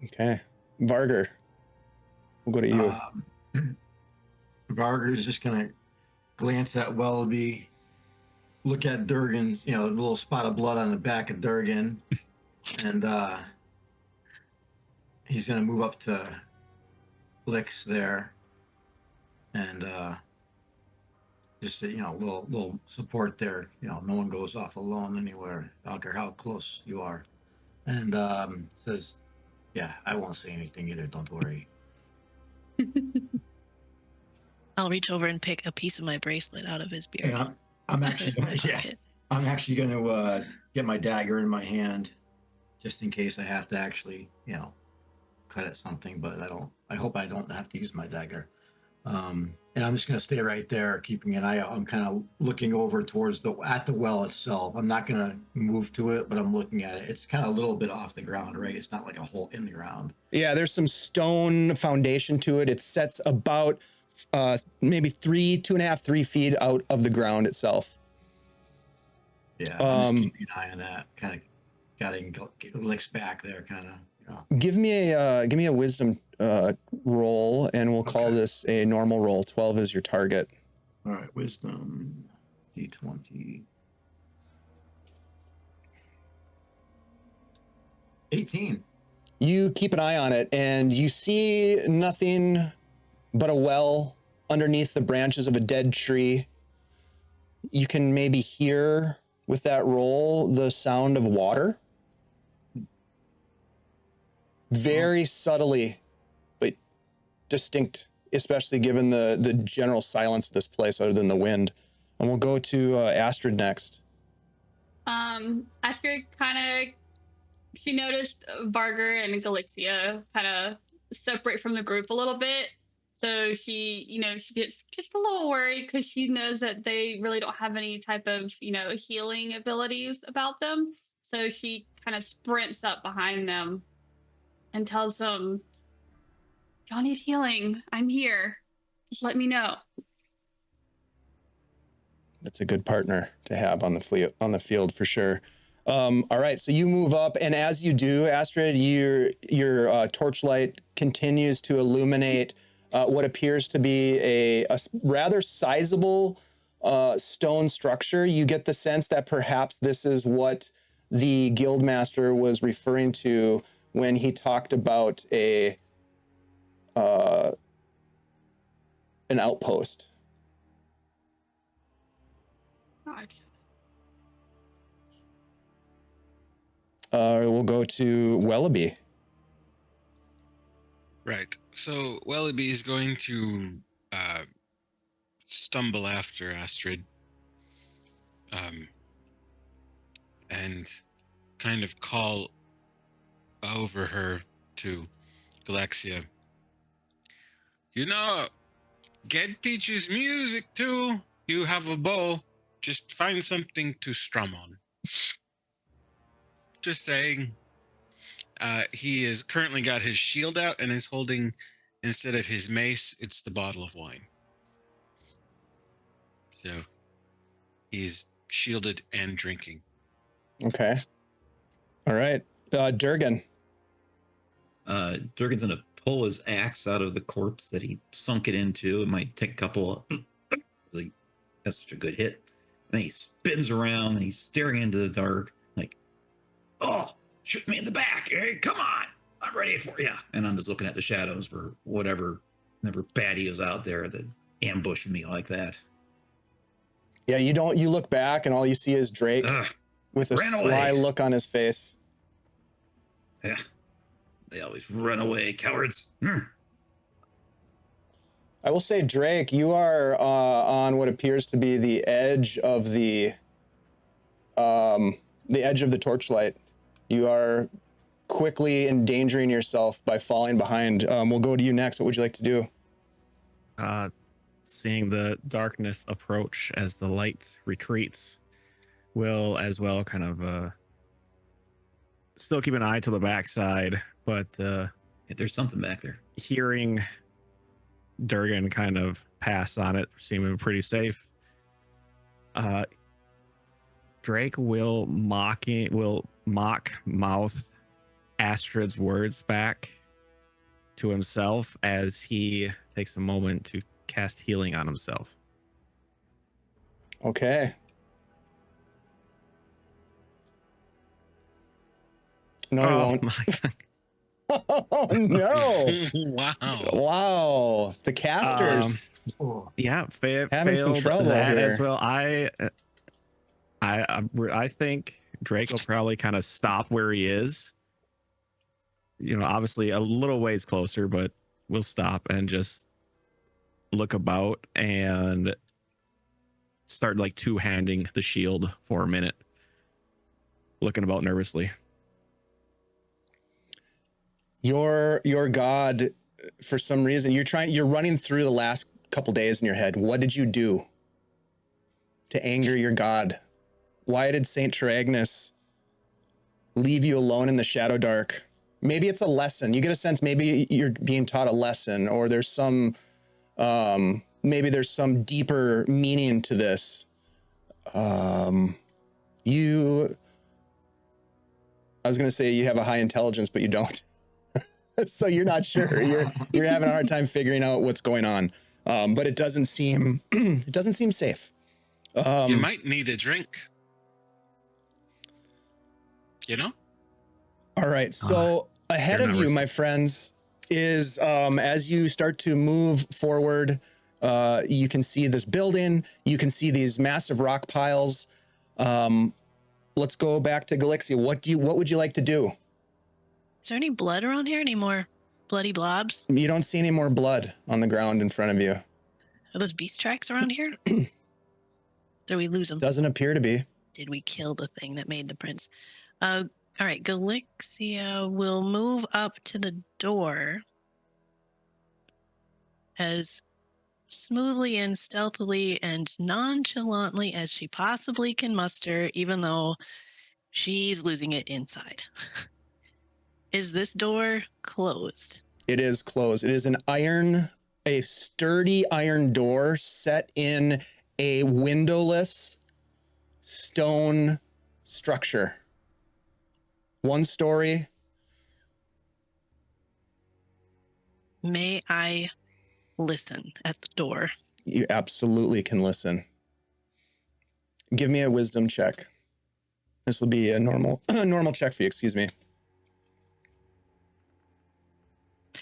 Okay. Varger, we'll go to you. Varger is just going to glance at Welliby, look at Durgin's, the little spot of blood on the back of Durgin, and he's going to move up to Lix there, and just a little support there. No one goes off alone anywhere. I don't care how close you are. And says, "Yeah, I won't say anything either. Don't worry." I'll reach over and pick a piece of my bracelet out of his beard. And I'm actually going to get my dagger in my hand, just in case I have to actually, cut at something. But I hope I don't have to use my dagger. And I'm just going to stay right there, keeping an eye out. I'm kind of looking over towards the well itself. I'm not going to move to it, but I'm looking at it. It's kind of a little bit off the ground, right? It's not like a hole in the ground. Yeah, there's some stone foundation to it. It sets about maybe 2.5, 3 feet out of the ground itself. Yeah, I'm just keeping an eye on that. Kind of getting Licks back there, kind of. Give me a wisdom roll, and we'll call this a normal roll. 12 is your target. All right, wisdom, D20. 18. You keep an eye on it, and you see nothing but a well underneath the branches of a dead tree. You can maybe hear, with that roll, the sound of water. Very subtly, but distinct, especially given the general silence of this place other than the wind. And we'll go to Astrid next. Astrid she noticed Varger and Galixia kind of separate from the group a little bit. So she gets just a little worried because she knows that they really don't have any type of, healing abilities about them. So she kind of sprints up behind them and tells them, "Y'all need healing. I'm here. Just let me know." That's a good partner to have on the field for sure. All right, so you move up, and as you do, Astrid, your torchlight continues to illuminate what appears to be a rather sizable stone structure. You get the sense that perhaps this is what the guildmaster was referring to when he talked about an outpost. Gotcha. We'll go to Welliby. Right. So Welliby is going to stumble after Astrid, and kind of call over her to Galexia. You know, Ged teaches music too. You have a bow. Just find something to strum on. Just saying. He is currently got his shield out and is holding, instead of his mace, it's the bottle of wine. So he's shielded and drinking. Okay. All right. Durgin. Durgin's gonna pull his axe out of the corpse that he sunk it into. It might take a couple of like, that's such a good hit. And then he spins around and he's staring into the dark, like, oh, shoot me in the back. Hey, come on. I'm ready for you. And I'm just looking at the shadows for whatever baddie is out there that ambushed me like that. Yeah, you look back and all you see is Drake with a sly look on his face. Yeah. They always run away, cowards. I will say, Drake, you are on what appears to be the edge of the torchlight. You are quickly endangering yourself by falling behind. We'll go to you next. What would you like to do? Seeing the darkness approach as the light retreats, will as well kind of still keep an eye to the backside, but there's something back there. Hearing Durgin kind of pass on it, seeming pretty safe. Drake will mock mouth Astrid's words back to himself as he takes a moment to cast healing on himself. Okay. No, he won't. My God. Oh, no. Wow. The casters. Yeah, having some trouble that here. as well. I think Drake will probably kind of stop where he is. You know, obviously a little ways closer, but we'll stop and just look about and start like two-handing the shield for a minute, looking about nervously. Your god, for some reason, you're running through the last couple days in your head. What did you do to anger your god? Why did Saint Teragnes leave you alone in the Shadowdark? Maybe it's a lesson. You get a sense maybe you're being taught a lesson, or there's some maybe there's some deeper meaning to this. I was going to say you have a high intelligence, but you don't. So you're not sure. You're having a hard time figuring out what's going on. But it doesn't seem safe. You might need a drink. You know? All right. So ahead of you, my friends, is as you start to move forward, you can see this building. You can see these massive rock piles. Let's go back to Galexia. What would you like to do? Is there any blood around here? Any more bloody blobs? You don't see any more blood on the ground in front of you. Are those beast tracks around here? Did we lose them? Doesn't appear to be. Did we kill the thing that made the prince? All right, Galexia will move up to the door as smoothly and stealthily and nonchalantly as she possibly can muster, even though she's losing it inside. Is this door closed? It is closed. It is a sturdy iron door set in a windowless stone structure. 1 story. May I listen at the door? You absolutely can listen. Give me a wisdom check. This will be a normal normal check for you, excuse me.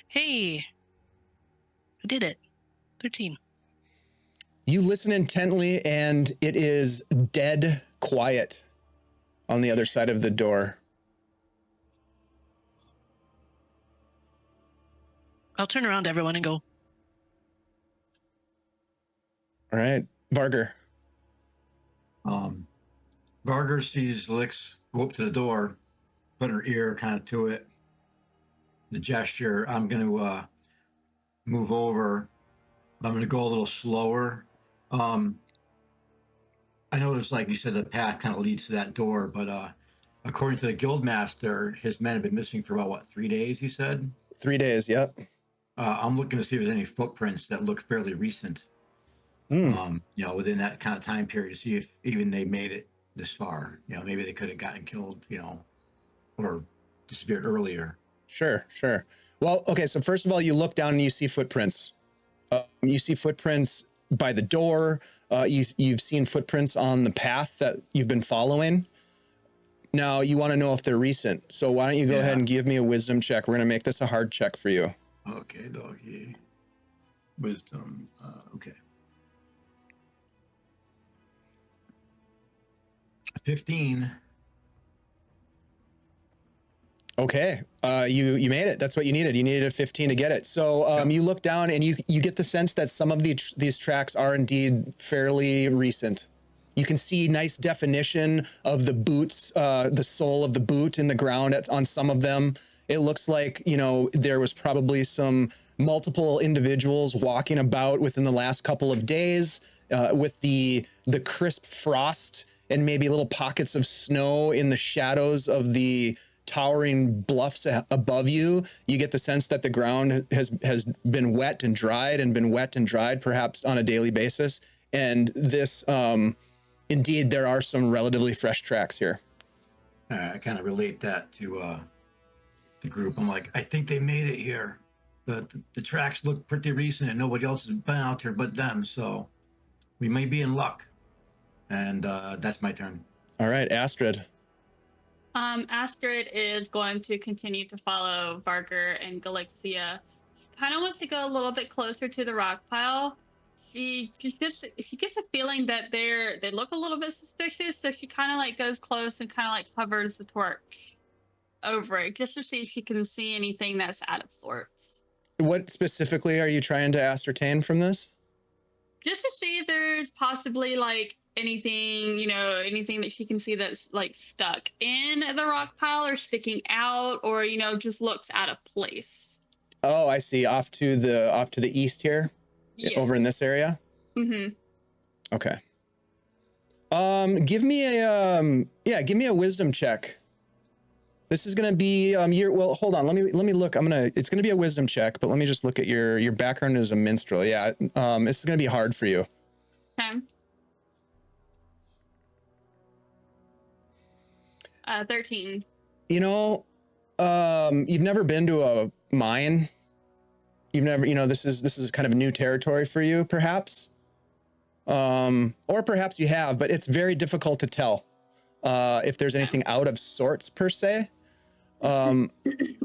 Hey, I did it. 13. You listen intently, and it is dead quiet on the other side of the door. I'll turn around to everyone and go, All right, Varger. Varger sees Lix go up to the door, put her ear kind of to it. The gesture, I'm going to move over. I'm going to go a little slower. I noticed, like you said, the path kind of leads to that door, but according to the guildmaster, his men have been missing for about, 3 days, he said? 3 days, yep. I'm looking to see if there's any footprints that look fairly recent, within that kind of time period, to see if even they made it this far. Maybe they could have gotten killed, or disappeared earlier. Sure. Well, okay, so first of all, you look down and you see footprints. You see footprints by the door. You've seen footprints on the path that you've been following. Now, you want to know if they're recent. So why don't you go ahead and give me a wisdom check. We're going to make this a hard check for you. Okay, doggy. Wisdom. Okay. 15. Okay, you made it. That's what you needed. You needed a 15 to get it. So you look down and you get the sense that some of these tracks are indeed fairly recent. You can see nice definition of the boots, the sole of the boot in the ground on some of them. It looks like, there was probably some multiple individuals walking about within the last couple of days with the crisp frost and maybe little pockets of snow in the shadows of the towering bluffs above you. You get the sense that the ground has been wet and dried and been wet and dried perhaps on a daily basis. And this, indeed, there are some relatively fresh tracks here. I kind of relate that to the group. I'm like, I think they made it here. The tracks look pretty recent and nobody else has been out here but them. So we may be in luck. And that's my turn. All right, Astrid. Astrid is going to continue to follow Varger and Galixia. She kind of wants to go a little bit closer to the rock pile. She gets a feeling that they look a little bit suspicious, so she kind of like goes close and kind of like hovers the torch over it just to see if she can see anything that's out of sorts. What specifically are you trying to ascertain from this? Just to see if there's possibly like anything that she can see that's like stuck in the rock pile or sticking out or, just looks out of place. Oh, I see. Off to the east here? Yes. Over in this area? Mm-hmm. Okay. Give me a wisdom check. This is gonna be hold on, let me look. It's gonna be a wisdom check, but let me just look at your background as a minstrel. Yeah. This is gonna be hard for you. Okay. 13. You've never been to a mine. You've never, this is kind of new territory for you, perhaps. Or perhaps you have, but it's very difficult to tell if there's anything out of sorts per se,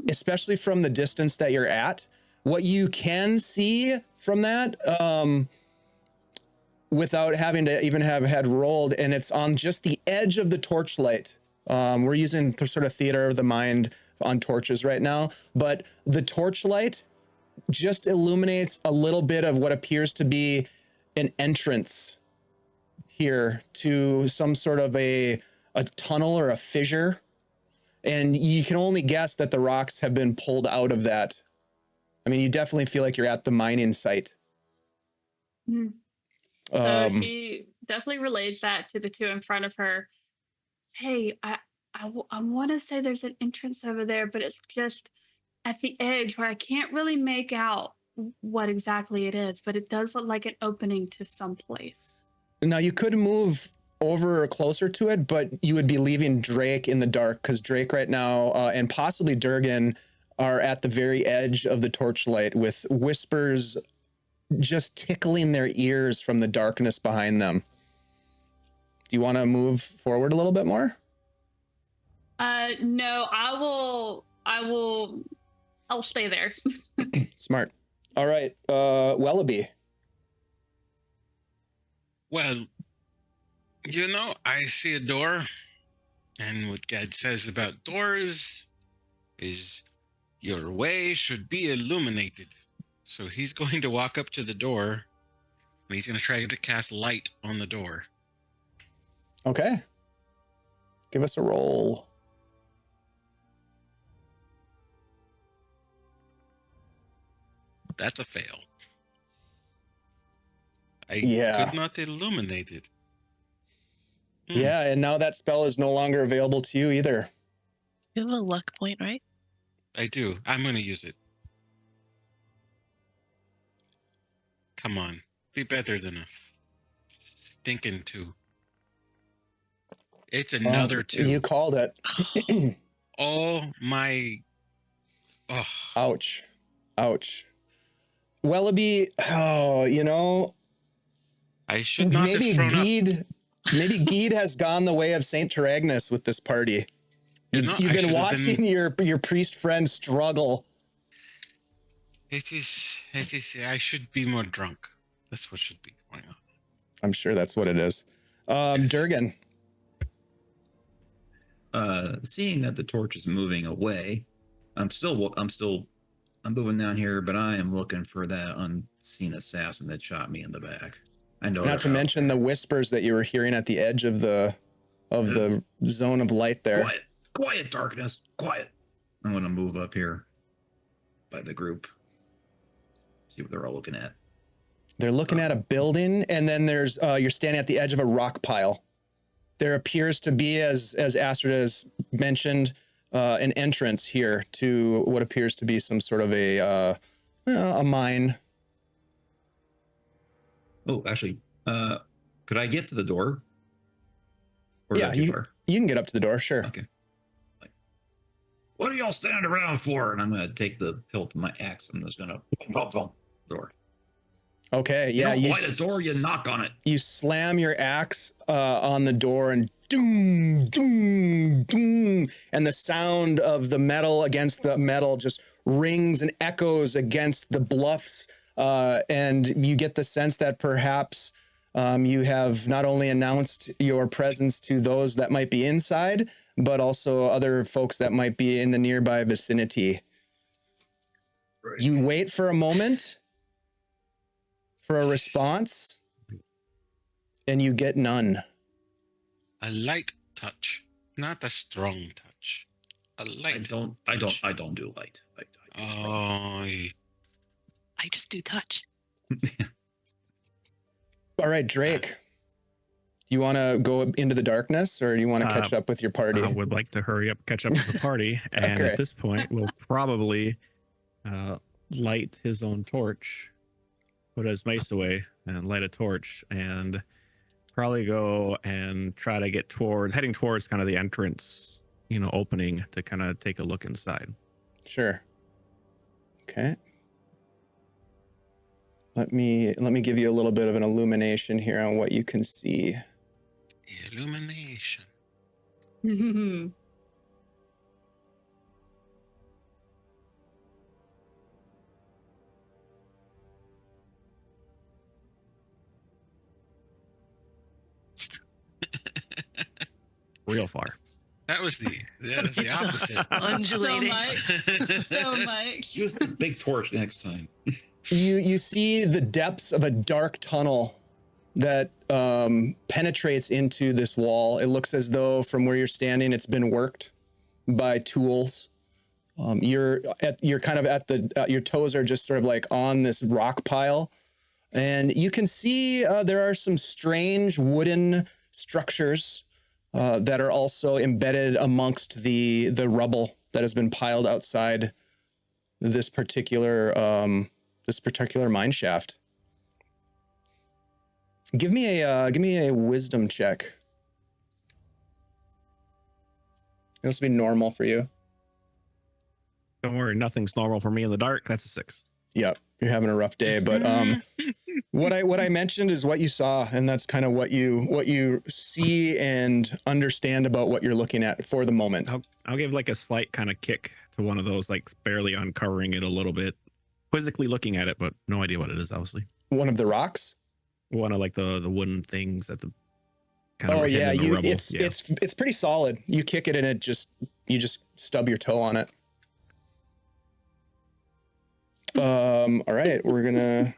especially from the distance that you're at. What you can see from that, without having to even have had rolled, and it's on just the edge of the torchlight. We're using the sort of theater of the mind on torches right now, but the torchlight just illuminates a little bit of what appears to be an entrance here to some sort of a tunnel or a fissure. And you can only guess that the rocks have been pulled out of that. I mean, you definitely feel like you're at the mining site. Mm-hmm. So she definitely relays that to the two in front of her. Hey, I want to say there's an entrance over there, but it's just at the edge where I can't really make out what exactly it is, but it does look like an opening to some place. Now you could move over or closer to it, but you would be leaving Drake in the dark because Drake right now and possibly Durgin are at the very edge of the torchlight with whispers just tickling their ears from the darkness behind them. Do you want to move forward a little bit more? No, I'll stay there. Smart. All right, Welliby. Well, I see a door, and what God says about doors is your way should be illuminated. So he's going to walk up to the door, and he's going to try to cast light on the door. Okay. Give us a roll. That's a fail. I could not illuminate it. Yeah, and now that spell is no longer available to you either. You have a luck point, right? I do. I'm going to use it. Come on. Be better than a stinking 2. It's another 2. You called it. Oh, my. Oh. Ouch. Ouch. Welliby, I should not have thrown up. Maybe Geed has gone the way of Saint Taragnus with this party. You've been watching your priest friend struggle. It is. I should be more drunk. That's what should be going on. I'm sure that's what it is. Durgin. Seeing that the torch is moving away, I'm moving down here, but I am looking for that unseen assassin that shot me in the back. I know. Not to mention the whispers that you were hearing at the edge of the zone of light there. Quiet, darkness, quiet. I'm going to move up here by the group. See what they're all looking at. They're looking at a building, and then there's you're standing at the edge of a rock pile. There appears to be, as Astrid has mentioned, an entrance here to what appears to be some sort of a mine. Oh, actually, could I get to the door? Or yeah, you can get up to the door, sure. Okay. What are y'all standing around for? And I'm going to take the hilt of my axe. I'm just going to boom, door. Okay, yeah. You don't light a door, you knock on it. You slam your axe on the door and doom, doom, doom. And the sound of the metal against the metal just rings and echoes against the bluffs. And you get the sense that perhaps you have not only announced your presence to those that might be inside, but also other folks that might be in the nearby vicinity. Right. You wait for a moment for a response, and you get none. A light touch, not a strong touch. A light. I don't do light. I just do touch. All right, Drake. Do you want to go into the darkness, or do you want to catch up with your party? I would like to hurry up, catch up with the party, and Okay. At this point, we'll probably light his own torch, put his mace away, and light a torch, and probably go and try to get heading towards kind of the entrance, opening to kind of take a look inside. Sure. Okay. Let me give you a little bit of an illumination here on what you can see. Illumination. Real far. That was the opposite. Undulating. So much. Use the big torch next time. You see the depths of a dark tunnel that penetrates into this wall. It looks as though from where you're standing, it's been worked by tools. You're kind of at your toes are just sort of like on this rock pile, and you can see there are some strange wooden structures that are also embedded amongst the rubble that has been piled outside this particular mine shaft. Give me a wisdom check. This will be normal for you. Don't worry, nothing's normal for me in the dark. That's a 6. Yep, you're having a rough day, but what I mentioned is what you saw, and that's kind of what you see and understand about what you're looking at for the moment. I'll give like a slight kind of kick to one of those, like barely uncovering it a little bit, quizzically looking at it, but no idea what it is. Obviously, One of the rocks. one of like the wooden things at the kind of. Oh yeah, hidden in the rubble. it's pretty solid. You kick it and you just stub your toe on it. All right, we're gonna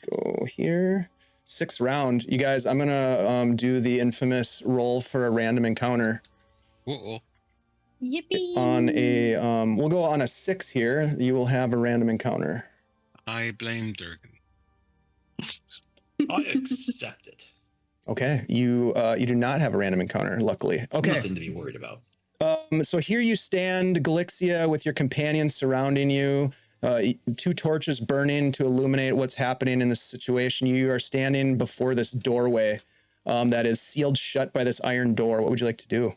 go here. 6th round, you guys. I'm gonna do the infamous roll for a random encounter. Whoa. Yippee! On a we'll go on a 6 here. You will have a random encounter. I blame Durgin. I accept it. Okay, you do not have a random encounter, luckily. Okay. Nothing to be worried about. So here you stand, Galixia, with your companions surrounding you. 2 torches burning to illuminate what's happening in this situation. You are standing before this doorway that is sealed shut by this iron door. What would you like to do?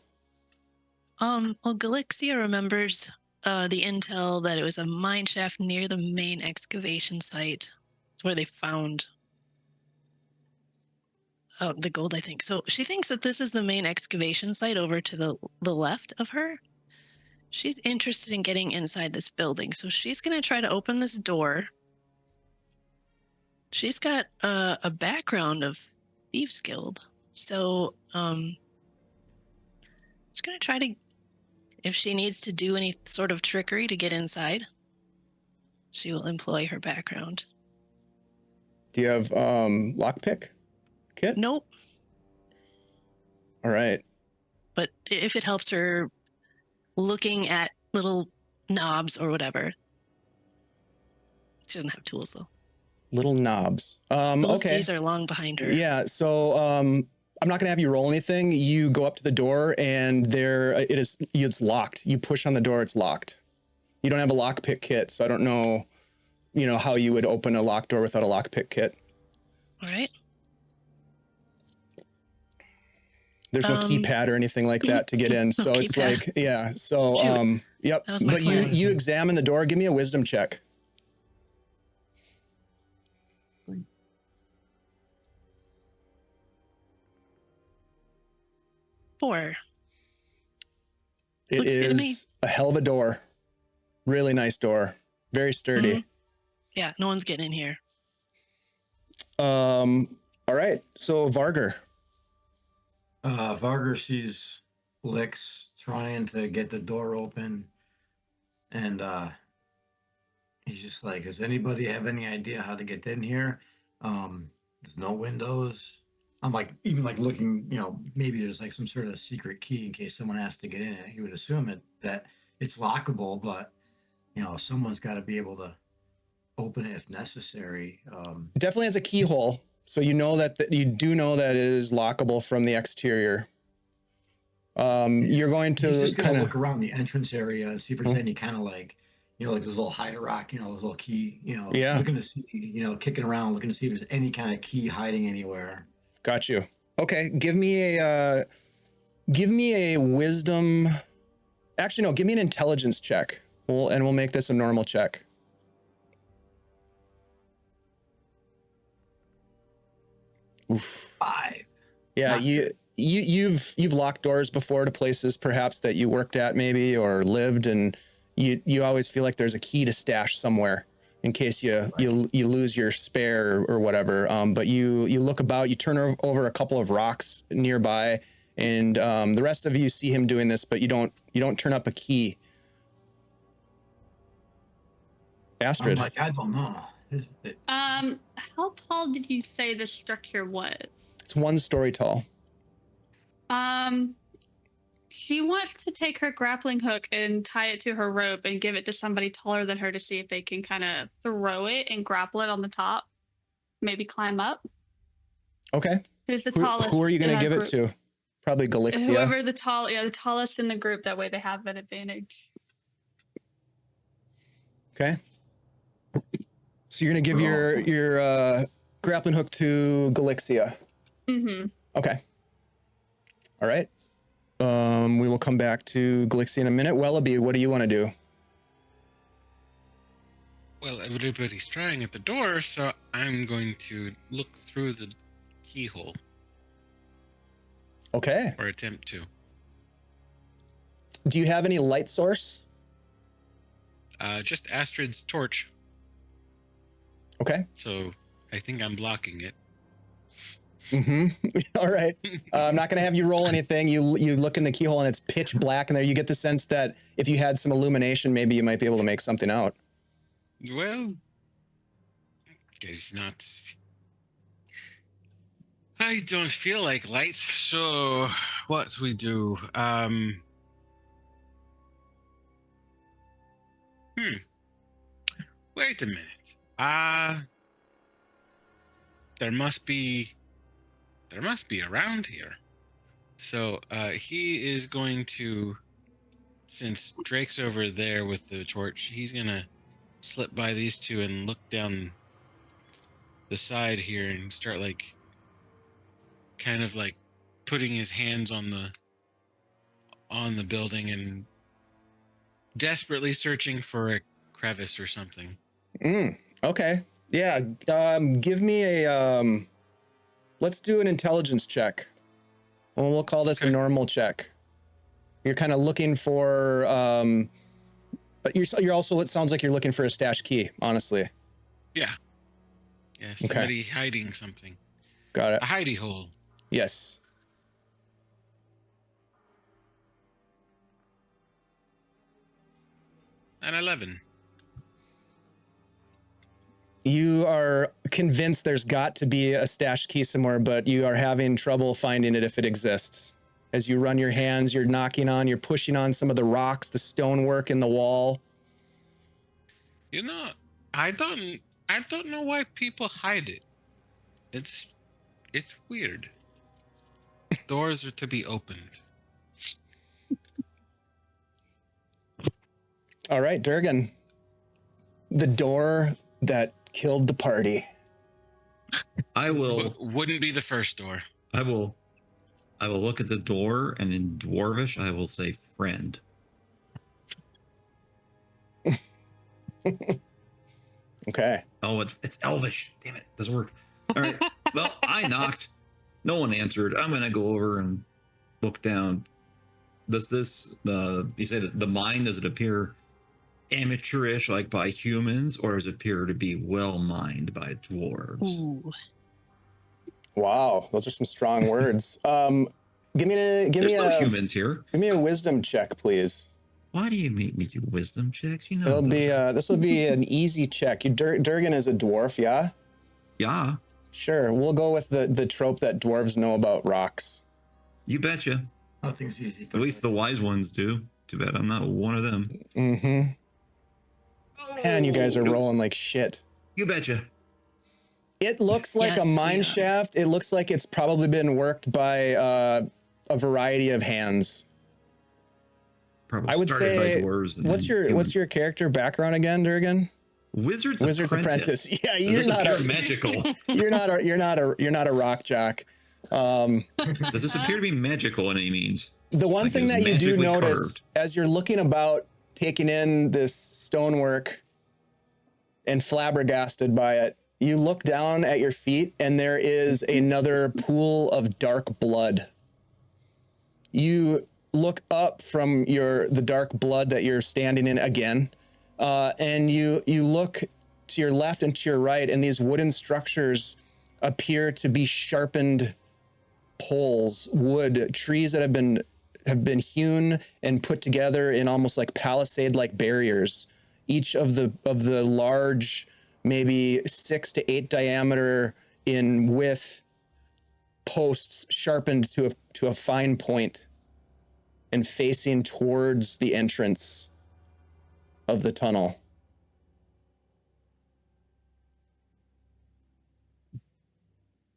Well, Galixia remembers the intel that it was a mine shaft near the main excavation site. It's where they found the gold, I think. So she thinks that this is the main excavation site over to the left of her. She's interested in getting inside this building, so she's going to try to open this door. She's got a background of Thieves Guild, so she's going to try to, if she needs to do any sort of trickery to get inside, she will employ her background. Do you have lockpick kit? Nope. All right. But if it helps her looking at little knobs or whatever. She doesn't have tools though. Little knobs. Those Okay. days are long behind her. Yeah. So I'm not gonna have you roll anything. You go up to the door and it's locked. You push on the door, it's locked. You don't have a lockpick kit, so I don't know, how you would open a locked door without a lockpick kit. All right. There's no keypad or anything like that to get in. So it's keypad. like, yeah. So, Shoot. yep. That was my But plan. you examine the door. Give me a wisdom check. Four. It Looks good to me. is a hell of a door. Really nice door. Very sturdy. Mhm. Yeah, no one's getting in here. All right. So Varger. Varger sees Lix trying to get the door open, and he's just like, "Does anybody have any idea how to get in here? There's no windows." I'm like, even like looking, maybe there's like some sort of secret key in case someone has to get in. You would assume that it's lockable, but someone's got to be able to open it if necessary. It definitely has a keyhole. So you know that you do know that it is lockable from the exterior. You're going He's to just gonna kind of look around the entrance area and see if there's any kind of like, like this little hide a rock, this little key, Yeah. looking to see, kicking around, looking to see if there's any kind of key hiding anywhere. got you. Okay, give me a wisdom. Actually, no, give me an intelligence check. We'll make this a normal check. Oof. 5. Yeah, Not you've locked doors before to places perhaps that you worked at maybe or lived, and you always feel like there's a key to stash somewhere in case you lose your spare or whatever. But you look about, you turn over a couple of rocks nearby, and the rest of you see him doing this, but you don't turn up a key. Astrid. I'm like, I don't know. How tall did you say the structure was? It's 1 story tall. She wants to take her grappling hook and tie it to her rope and give it to somebody taller than her to see if they can kind of throw it and grapple it on the top. Maybe climb up. Okay. Who's the tallest? Who are you going in to our give group? it to? Probably Galixia. Whoever the tallest in the group. That way they have an advantage. Okay. So you're going to give your grappling hook to Galixia. Mm-hmm. Okay. All right. We will come back to Glixie in a minute. Welliby, what do you want to do? Well, everybody's trying at the door, so I'm going to look through the keyhole, Okay. or attempt to. Do you have any light source? Just Astrid's torch, Okay. so I think I'm blocking it. Mm-hmm. All right. I'm not going to have you roll anything. You look in the keyhole and it's pitch black in there. You get the sense that if you had some illumination, maybe you might be able to make something out. Well, there's not. I don't feel like lights, so what we do? Wait a minute. There must be around here. So he is going to, since Drake's over there with the torch, he's gonna slip by these two and look down the side here and start like kind of like putting his hands on the building and desperately searching for a crevice or something. Okay. Yeah. Give me a let's do an intelligence check. Well, we'll call this a normal check. You're kind of looking for but you're also, it sounds like you're looking for a stash key, honestly. Yeah, somebody hiding something. Got it. A hidey hole. Yes. An 11. You are convinced there's got to be a stash key somewhere, but you are having trouble finding it if it exists. As you run your hands, you're you're pushing on some of the rocks, the stonework in the wall. You know, I don't know why people hide it. It's weird. Doors are to be opened. All right, Durgin. The door that killed the party. I will. Wouldn't be the first door. I will look at the door, and in Dwarvish, I will say friend. Okay. Oh, it's Elvish. Damn it, doesn't work. All right. Well, I knocked. No one answered. I'm gonna go over and look down. Does this you say that the mine, does it appear amateurish like by humans, or does it appear to be well mined by dwarves? Ooh. Wow, those are some strong words. Give me There's humans here. Give me a wisdom check, please. Why do you make me do wisdom checks? You know, It'll be this will be an easy check. Durgin is a dwarf, yeah? Yeah. Sure. We'll go with the trope that dwarves know about rocks. You betcha. Nothing's easy. At least the wise ones do. Too bad I'm not one of them. Mm-hmm. Man, you guys are rolling like shit. You betcha. It looks like Yes, a we mine are. shaft. It looks like it's probably been worked by a variety of hands. Probably I would started say, by dwarves. and what's then your humans. character background again, Durgin? Wizard's Apprentice. Yeah, Does you're this not appear magical? you're not a rock jock. Does this appear to be magical in any means? The one Like thing it's that you do magically notice carved. as you're looking about, taking in this stonework and flabbergasted by it, you look down at your feet and there is another pool of dark blood. You look up from the dark blood that you're standing in again, and you look to your left and to your right, and these wooden structures appear to be sharpened poles, wood, trees that have been hewn and put together in almost like palisade-like barriers. Each of the large, maybe 6 to 8 diameter in width posts sharpened to a fine point and facing towards the entrance of the tunnel.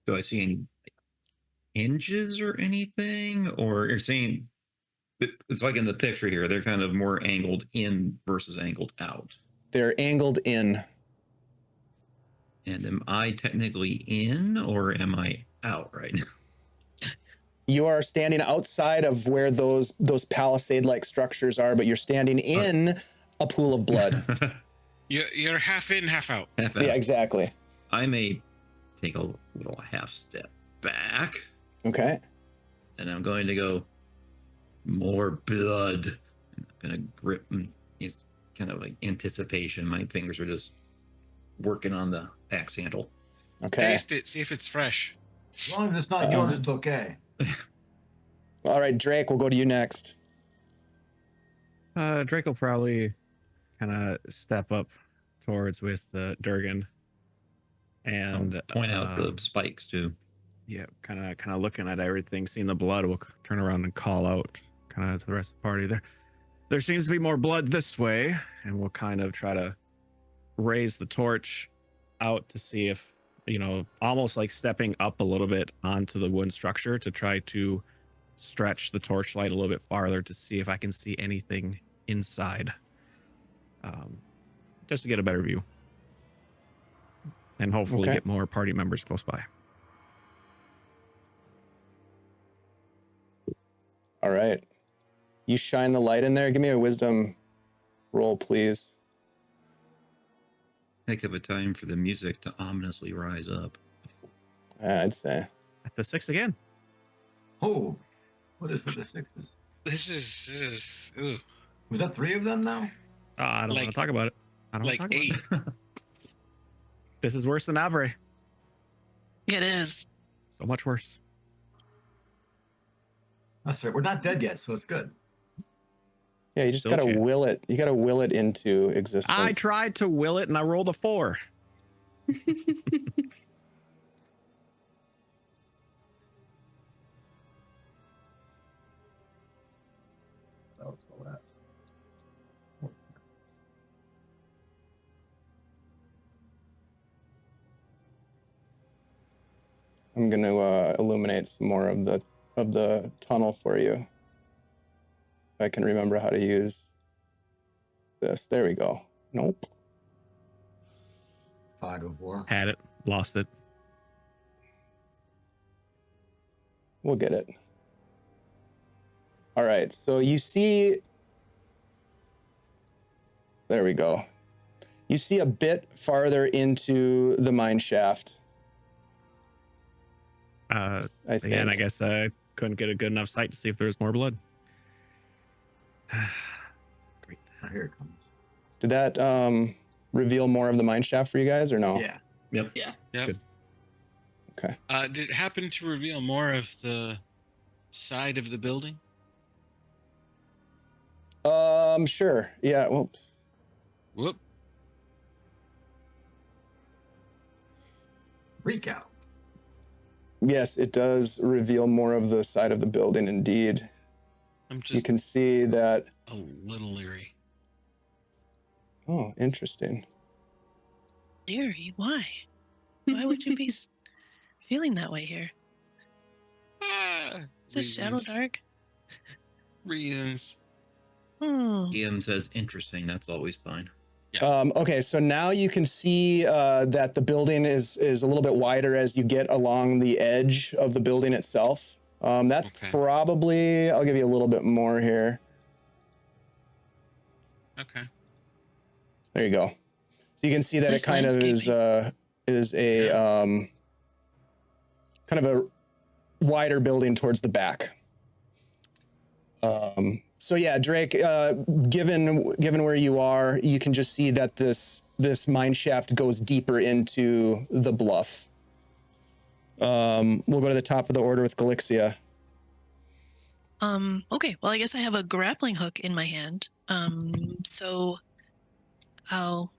Do I see any hinges or anything? Or you're saying it's like in the picture here, they're kind of more angled in versus angled out. They're angled in. And am I technically in or am I out right now? You are standing outside of where those palisade-like structures are, but you're standing in a pool of blood. You're half in, half out. Half Yeah, out. exactly. I may take a little half step back, Okay. and I'm going to go more blood. I'm gonna grip. It's kind of like anticipation. My fingers are just working on the axe handle. Okay. Taste it, see if it's fresh. As long as it's not yours, it's okay. All right, Drake, we'll go to you next. Drake will probably kind of step up towards with Durgin, and I'll point out the spikes too. yeah, kind of looking at everything, seeing the blood. We'll turn around and call out kind of to the rest of the party. There seems to be more blood this way, and we'll kind of try to raise the torch out to see if, almost like stepping up a little bit onto the wooden structure to try to stretch the torchlight a little bit farther to see if I can see anything inside, just to get a better view, and hopefully get more party members close by. All right. You shine the light in there. Give me a wisdom roll, please. Heck of a time for the music to ominously rise up. I'd say. That's a 6 again. Oh, what is with the sixes? This is ooh, Was that 3 of them now? I don't want to talk about it. I don't like want to talk 8. about it. This is worse than Avre. It is. So much worse. That's right. We're not dead yet, so it's good. Yeah, you just Still gotta chance. will it. You gotta will it into existence. I tried to will it and I rolled a 4. I'm gonna illuminate some more of the tunnel for you. If I can remember how to use this. There we go. Nope. 5 of 4. Had it, lost it. We'll get it. All right, so you see, there we go. You see a bit farther into the mine shaft. I think. Again, I guess I couldn't get a good enough sight to see if there was more blood. Great. Oh, here it comes. Did that reveal more of the mine shaft for you guys or no? Yeah. Yep. Yeah. Yep. Good. Okay. Did it happen to reveal more of the side of the building? Sure. Yeah. Well, Whoop. Recount. yes, it does reveal more of the side of the building. Indeed, I'm you just can see that. a little leery. Oh, interesting. Leery, why? Why would you be feeling that way here? It's just Shadowdark. Reasons. Ian says interesting. That's always fine. Okay, so now you can see that the building is a little bit wider as you get along the edge of the building itself. That's Okay. probably, I'll give you a little bit more here. Okay. There you go. So you can see that Nice it kind of is a kind of a wider building towards the back. So yeah, Drake, given where you are, you can just see that this mine shaft goes deeper into the bluff. We'll go to the top of the order with Galixia. Okay, well, I guess I have a grappling hook in my hand. So I'll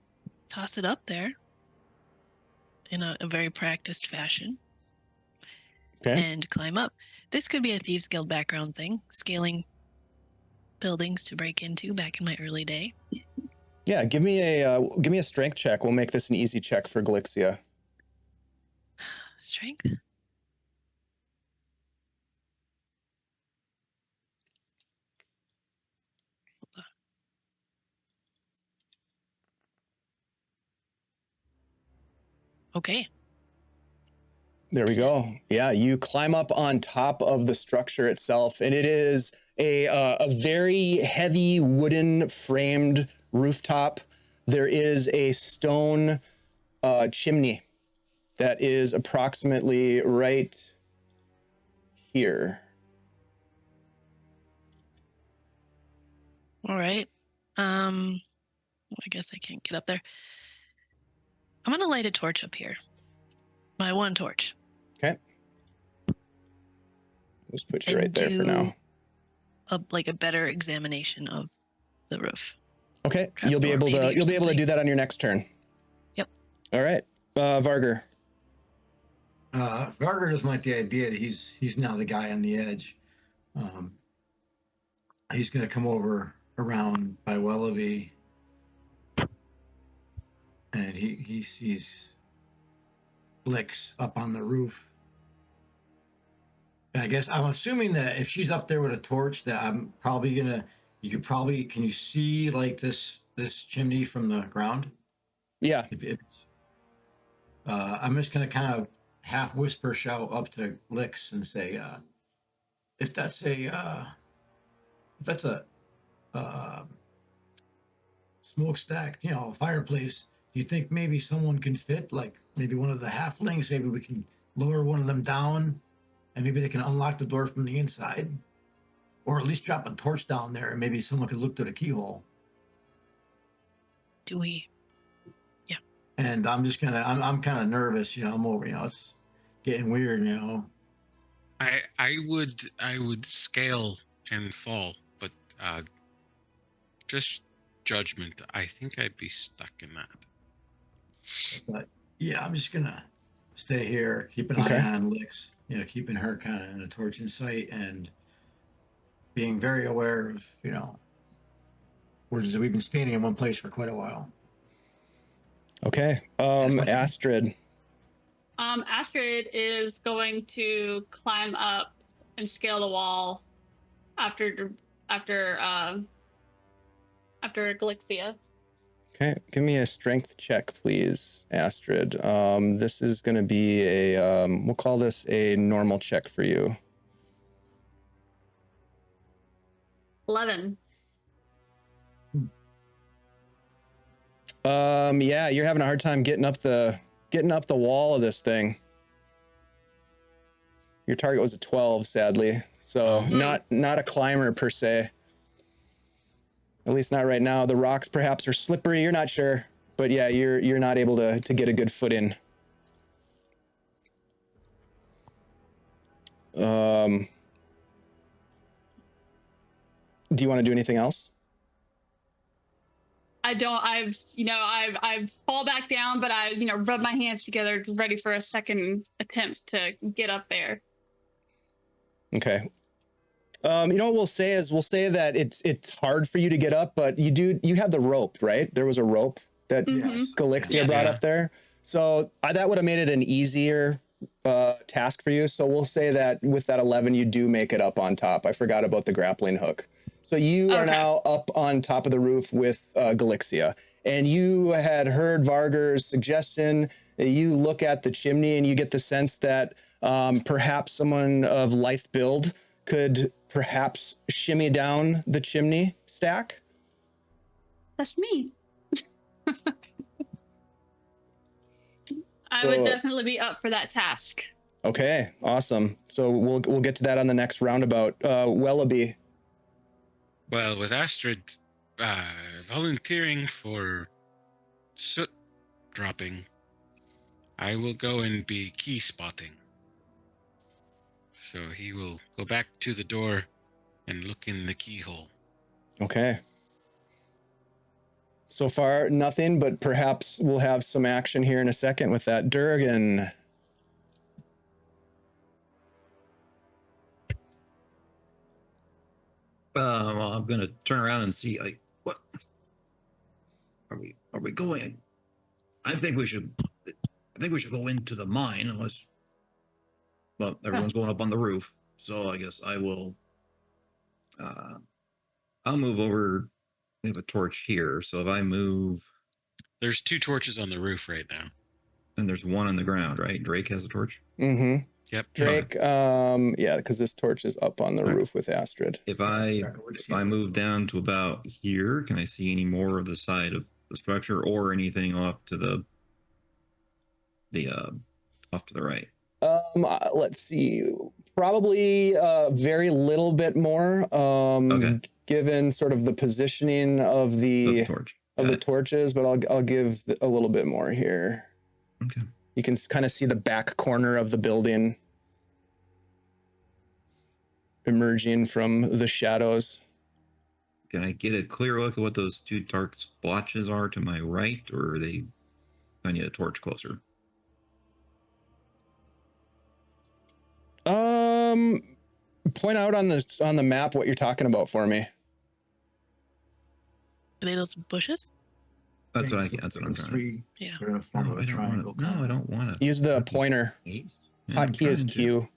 toss it up there in a very practiced fashion. Okay. And climb up. This could be a Thieves Guild background thing, scaling buildings to break into back in my early day. Yeah, give me a strength check. We'll make this an easy check for Galixia. Strength? Hold on. Okay. There we go. Yeah, you climb up on top of the structure itself, and it is a very heavy wooden framed rooftop. There is a stone chimney that is approximately right here. All right. I guess I can't get up there. I'm gonna light a torch up here. My one torch. Okay. Let's put you And right there for now. A better examination of the roof. Okay, Trap you'll be door able maybe, to or you'll be able to something. do that on your next turn. Yep. All right, Varger. Varger doesn't like the idea that he's now the guy on the edge. He's going to come over around by Welliby, and he sees Blix up on the roof. And I guess I'm assuming that if she's up there with a torch, that I'm probably gonna. Can you see like this chimney from the ground? Yeah. I'm just gonna kind of half whisper shout up to Blix and say, if that's a smokestack, fireplace, do you think maybe someone can fit, like maybe one of the halflings? Maybe we can lower one of them down, and maybe they can unlock the door from the inside, or at least drop a torch down there, and maybe someone could look through the keyhole. Do we? Yeah. And I'm just gonna, I'm kind of nervous, I'm over, it's getting weird, I would scale and fall, but just judgment. I think I'd be stuck in that. But yeah, I'm just gonna stay here, keep an eye on Lix, keeping her kind of in a torch in sight, and being very aware of, we've been standing in one place for quite a while. Okay. Astrid. Astrid is going to climb up and scale the wall after Galixia. Okay, give me a strength check, please, Astrid. This is going to be a, we'll call this a normal check for you. 11. Yeah, you're having a hard time getting up the wall of this thing. Your target was a 12, sadly. So not a climber per se. At least not right now. The rocks perhaps are slippery, you're not sure. But yeah, you're not able to get a good foot in. Do you want to do anything else? I don't. I've fall back down, but I rub my hands together, ready for a second attempt to get up there. Okay. What we'll say that it's hard for you to get up, but you have the rope, right? There was a rope that Galixia brought up there. So that would have made it an easier task for you. So we'll say that with that 11, you do make it up on top. I forgot about the grappling hook. So you are now up on top of the roof with Galixia. And you had heard Varger's suggestion. You look at the chimney and you get the sense that perhaps someone of lithe build could perhaps shimmy down the chimney stack. That's me. I would definitely be up for that task. Okay, awesome. So we'll get to that on the next roundabout. Welliby. Well, with Astrid volunteering for soot dropping, I will go and be key spotting. So he will go back to the door and look in the keyhole. Okay. So far, nothing, but perhaps we'll have some action here in a second with that. Durgin. Well, I'm gonna turn around and see. What are we going? I think we should go into the mine unless. Well, everyone's going up on the roof, so I guess I will. I'll move over. We have a torch here, so if I move, there's 2 torches on the roof right now. And there's one on the ground, right? Drake has a torch. Mm-hmm. Yep. Drake, yeah, because this torch is up on the All right. roof with Astrid. If I move down to about here, can I see any more of the side of the structure or anything off to the off to the right? Let's see. Probably very little bit more. Okay. Given sort of the positioning of the torch. of the torches, but I'll give a little bit more here. Okay. You can kind of see the back corner of the building emerging from the shadows. Can I get a clear look at what those two dark splotches are to my right, or are they? I need a torch closer. Point out on the map what you're talking about for me. Are they those bushes? That's what I'm trying. Yeah. They're in a form of a triangle. No, I don't want to. Use the pointer. Yeah, Hotkey is Q.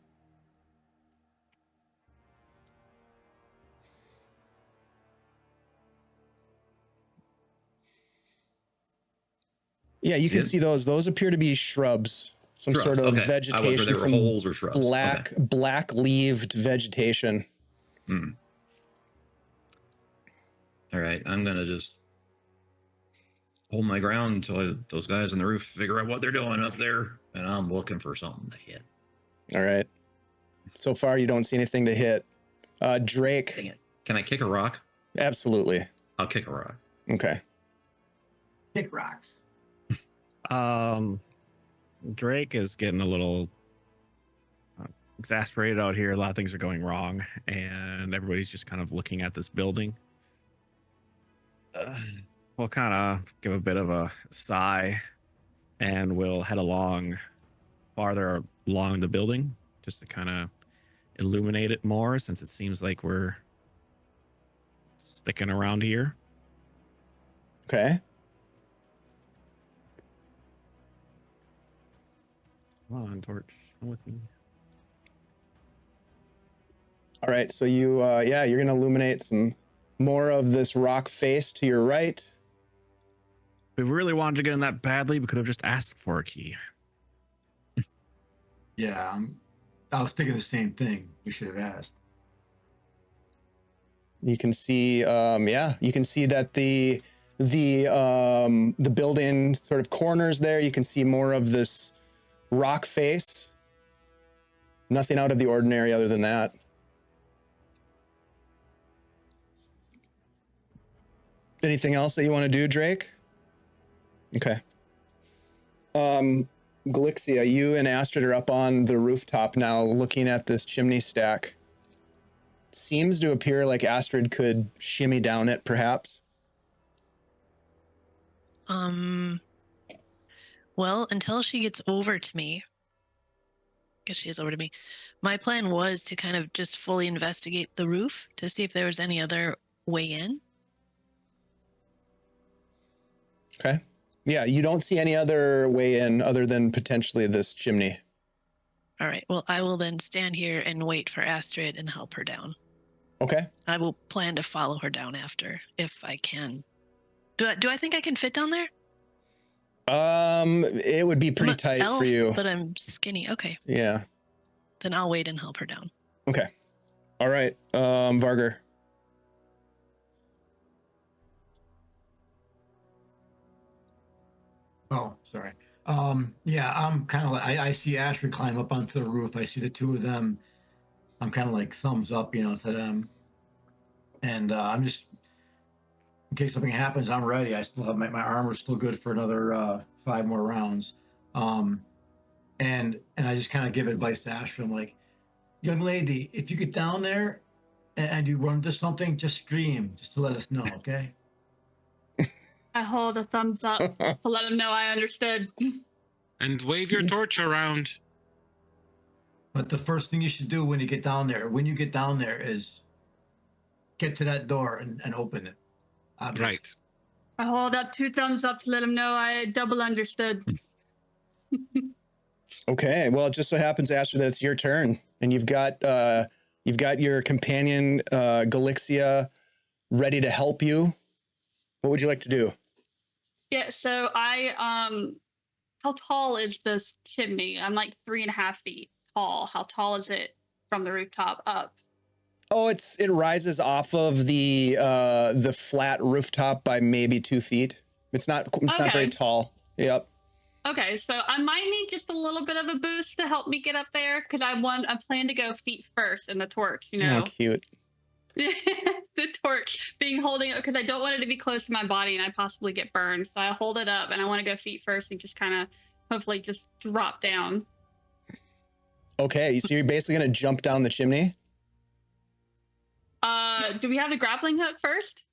Yeah, you can see those. Those appear to be shrubs. Some sort of vegetation. There were holes or shrubs. Black leaved vegetation. All right, I'm gonna just hold my ground until those guys on the roof figure out what they're doing up there, and I'm looking for something to hit. All right. So far, you don't see anything to hit. Drake. Dang it. Can I kick a rock? Absolutely. I'll kick a rock. Okay. Kick rocks. Drake is getting a little exasperated out here. A lot of things are going wrong, and everybody's just kind of looking at this building. We'll kind of give a bit of a sigh, and we'll head farther along the building just to kind of illuminate it more, since it seems like we're sticking around here. Okay. Come on, torch, come with me. All right. So you're going to illuminate some more of this rock face to your right. If we really wanted to get in that badly, we could have just asked for a key. Yeah, I was thinking the same thing. We should have asked. You can see, you can see that the building sort of corners there. You can see more of this rock face. Nothing out of the ordinary other than that. Anything else that you want to do, Drake? Okay. Glixia, you and Astrid are up on the rooftop now looking at this chimney stack. Seems to appear like Astrid could shimmy down it, perhaps. Well, until she gets over to me, my plan was to kind of just fully investigate the roof to see if there was any other way in. Okay. Yeah, you don't see any other way in other than potentially this chimney. All right. Well, I will then stand here and wait for Astrid and help her down. Okay. I will plan to follow her down after, if I can. Do I think I can fit down there? It would be pretty tight elf, for you. But I'm skinny. Okay. Yeah. Then I'll wait and help her down. Okay. All right. Vargar. Oh, sorry. Yeah, I'm kind of like, I see Astrid climb up onto the roof. I see the two of them. I'm kind of like thumbs up, to them. And I'm just, in case something happens, I'm ready. I still have my armor's still good for another 5 more rounds. And I just kind of give advice to Astrid. I'm like, young lady, if you get down there and you run into something, just scream, just to let us know, okay? I hold a thumbs up to let him know I understood. And wave your torch around. But the first thing you should do when you get down there, is get to that door and open it. Obviously. Right. I hold up 2 thumbs up to let him know I double understood. Okay. Well, it just so happens, Astrid, that it's your turn, and you've got your companion Galixia ready to help you. What would you like to do? Yeah, so I how tall is this chimney? I'm like 3.5 feet tall. How tall is it from the rooftop up? Oh, it rises off of the flat rooftop by maybe 2 feet. It's not very tall. Yep. Okay, so I might need just a little bit of a boost to help me get up there because I plan to go feet first in the torch. You know. Oh, cute. The torch being holding it because I don't want it to be close to my body and I possibly get burned. So I hold it up and I want to go feet first and just kind of hopefully just drop down. Okay, so you're basically gonna jump down the chimney? Do we have the grappling hook first?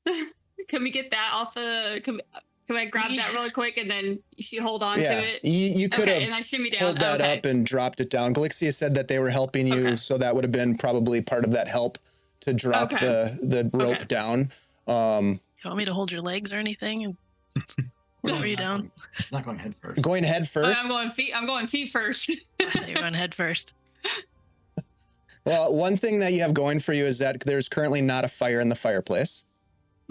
Can we get that off the? Can I grab that really quick and then she hold on to it? You could have and I shimmy down. pulled that up and dropped it down. Galixia said that they were helping you, so that would have been probably part of that help to drop the rope down. You want me to hold your legs or anything and lower you down? Not going head first. Going head first? I'm going feet first. You run head first. Well, one thing that you have going for you is that there's currently not a fire in the fireplace.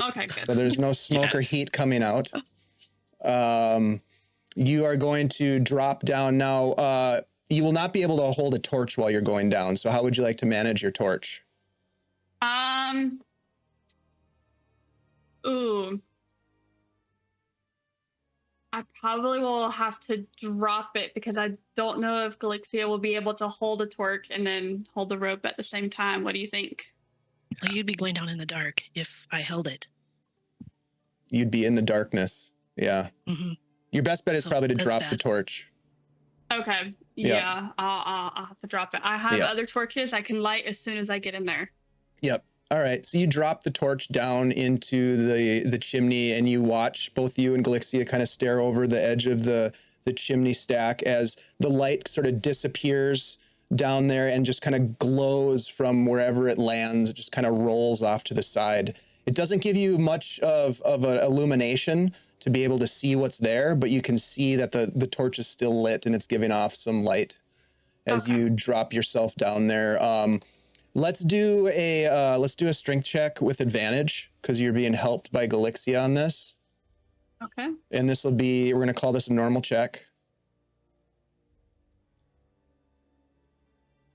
Okay, good. So there's no smoke or heat coming out. You are going to drop down now. You will not be able to hold a torch while you're going down. So how would you like to manage your torch? Ooh. I probably will have to drop it because I don't know if Galixia will be able to hold a torch and then hold the rope at the same time. What do you think? Well, you'd be going down in the dark if I held it. You'd be in the darkness. Yeah. Mm-hmm. Your best bet is probably to drop the torch. Okay. Yeah. I'll have to drop it. I have other torches I can light as soon as I get in there. Yep. All right. So you drop the torch down into the chimney and you watch both you and Galixia kind of stare over the edge of the chimney stack as the light sort of disappears down there and just kind of glows from wherever it lands. It just kind of rolls off to the side. It doesn't give you much of an illumination to be able to see what's there, but you can see that the torch is still lit and it's giving off some light as you drop yourself down there. Let's do a strength check with advantage because you're being helped by Galixia on this. Okay. And this will be, we're going to call this a normal check.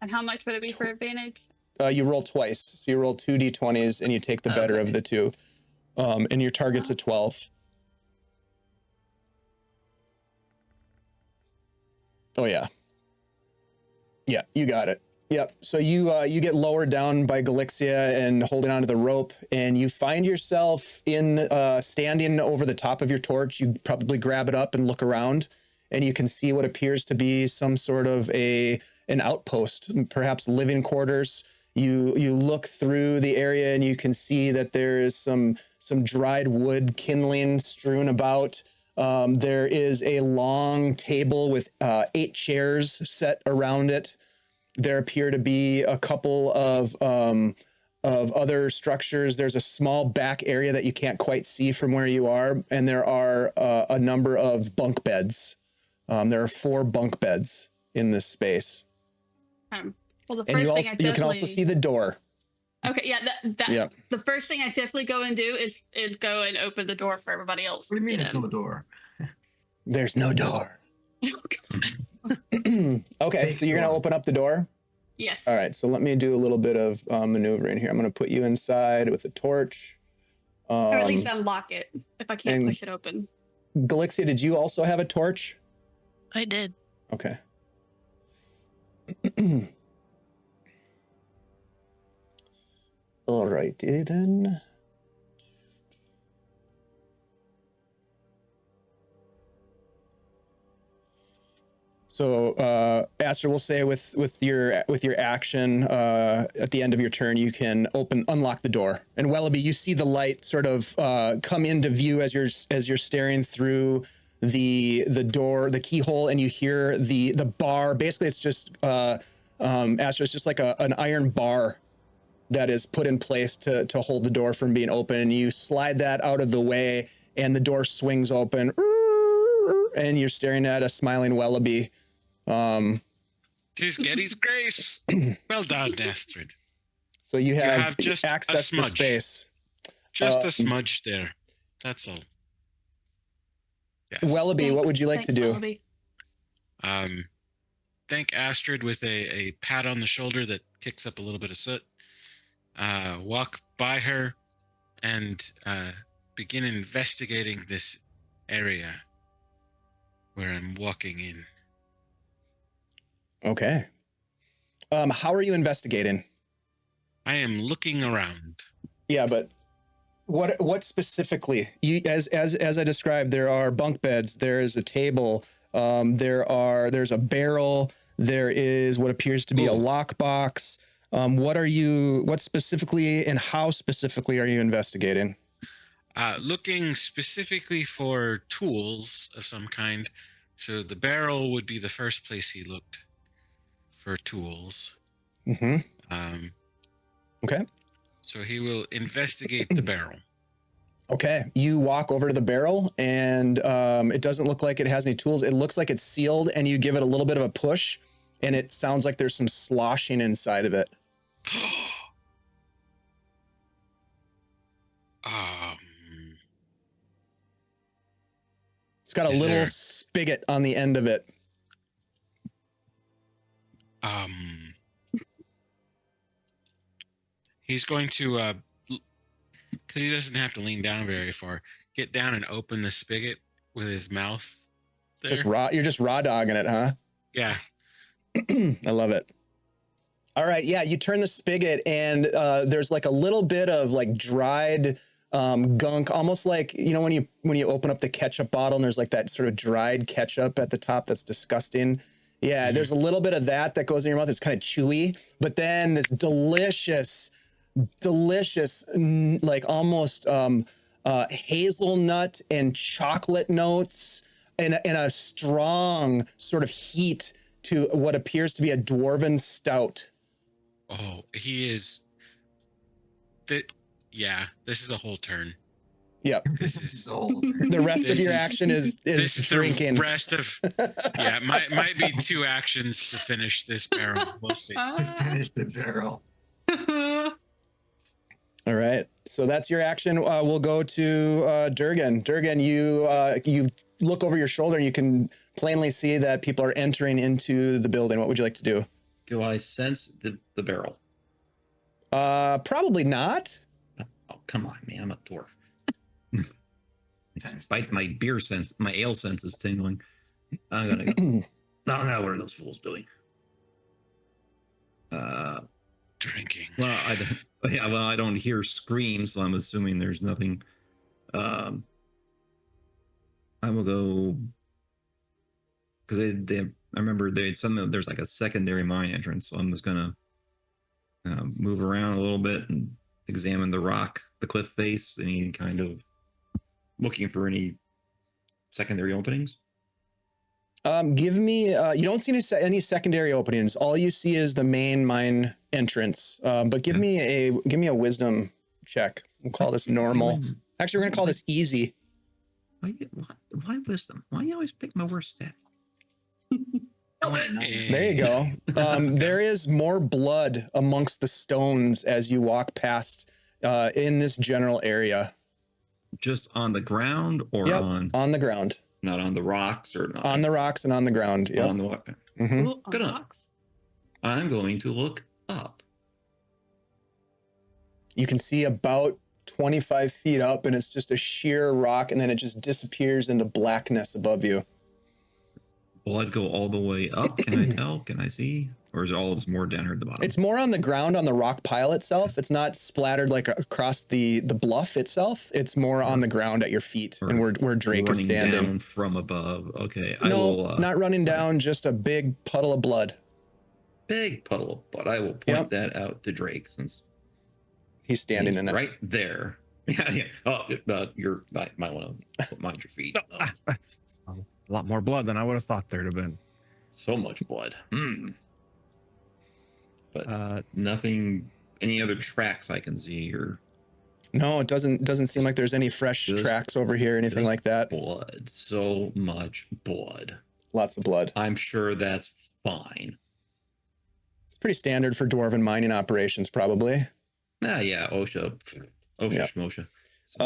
And how much would it be for advantage? You roll twice. So you roll 2 d20s and you take the better of the two. And your target's a 12. Oh, yeah. Yeah, you got it. Yep. So you get lowered down by Galixia and holding onto the rope, and you find yourself in standing over the top of your torch. You probably grab it up and look around, and you can see what appears to be some sort of an outpost, perhaps living quarters. You look through the area and you can see that there is some dried wood kindling strewn about. There is a long table with 8 chairs set around it. There appear to be a couple of other structures. There's a small back area that you can't quite see from where you are, and there are a number of bunk beds. There are 4 bunk beds in this space. Well, the and first you can also see the door. Okay, yeah, the first thing I definitely go and do is go and open the door for everybody else. What do you mean there's no door? There's no door. Okay, so you're going to open up the door? Yes. All right, so let me do a little bit of maneuvering here. I'm going to put you inside with a torch. Or at least unlock it if I can't push it open. Galixia, did you also have a torch? I did. Okay. All righty then. So, Aster, we'll say with your action at the end of your turn, you can unlock the door. And Welliby, you see the light sort of come into view as you're staring through the door, the keyhole, and you hear the bar. Basically, it's just Aster, it's just like an iron bar that is put in place to hold the door from being open. And you slide that out of the way, and the door swings open. And you're staring at a smiling Welliby. 'Tis Getty's grace. Well done, Astrid. So you have just access to space. Just a smudge there. That's all. Yes. Welliby, what would you like to do? Welliby. Thank Astrid with a pat on the shoulder that kicks up a little bit of soot. Walk by her and begin investigating this area where I'm walking in. Okay. How are you investigating? I am looking around. Yeah, but what specifically? As I described, there are bunk beds. There is a table. There's a barrel. There is what appears to be a lockbox. What specifically and how specifically are you investigating? Looking specifically for tools of some kind. So the barrel would be the first place he looked for tools. Mm-hmm. Okay. So he will investigate the barrel. Okay. You walk over to the barrel, and it doesn't look like it has any tools. It looks like it's sealed, and you give it a little bit of a push, and it sounds like there's some sloshing inside of it. It's got a little spigot on the end of it. He's going to, because he doesn't have to lean down very far, get down and open the spigot with his mouth. There. You're just raw dogging it, huh? Yeah. I love it. All right. Yeah. You turn the spigot, and there's like a little bit of like dried gunk, almost like, you know, when you open up the ketchup bottle and there's like that sort of dried ketchup at the top. That's disgusting. Yeah. There's a little bit of that goes in your mouth. It's kind of chewy, but then this delicious, like almost hazelnut and chocolate notes, and a strong sort of heat to what appears to be a dwarven stout. Oh, he is. Yeah, this is a whole turn. Yep. This is the rest of your action is drinking. The rest of might be 2 actions to finish this barrel. We'll see. To finish the barrel. All right. So that's your action. We'll go to Durgin. Durgin, you look over your shoulder and you can plainly see that people are entering into the building. What would you like to do? Do I sense the barrel? Probably not. Oh, come on, man. I'm a dwarf. Despite my beer sense, my ale sense is tingling. I'm gonna go. No, what are those fools doing? Drinking. Well, I don't hear screams, so I'm assuming there's nothing. I will go because I remember there's like a secondary mine entrance, so I'm just gonna move around a little bit and examine the cliff face, any kind of looking for any secondary openings. Give me. You don't see any secondary openings. All you see is the main mine entrance. But give me a wisdom check. We'll call this normal. Actually, we're gonna call this easy. Why wisdom? Why you always pick my worst stat? There you go. There is more blood amongst the stones as you walk past in this general area. Just on the ground or on the ground? Not on the rocks or not? On the rocks and on the ground. Yep. On the rock. Mm-hmm. Ooh, Good on. I'm going to look up. You can see about 25 feet up, and it's just a sheer rock, and then it just disappears into blackness above you. Blood go all the way up? Can I tell? Can I see? Or is it all just more down here at the bottom? It's more on the ground on the rock pile itself. It's not splattered like across the bluff itself. It's more on the ground at your feet, and where Drake is standing. Down from above. Okay. No, not running down, just a big puddle of blood. Big puddle of blood. I will point that out to Drake since he's standing in it. Right there. Yeah. Oh, you might want to mind your feet. It's a lot more blood than I would have thought there'd have been. So much blood. But nothing, any other tracks I can see or. No, it doesn't seem like there's any fresh tracks over here, anything like that. Blood. So much blood. Lots of blood. I'm sure that's fine. It's pretty standard for dwarven mining operations, probably. Yeah. OSHA, Schmosha. So,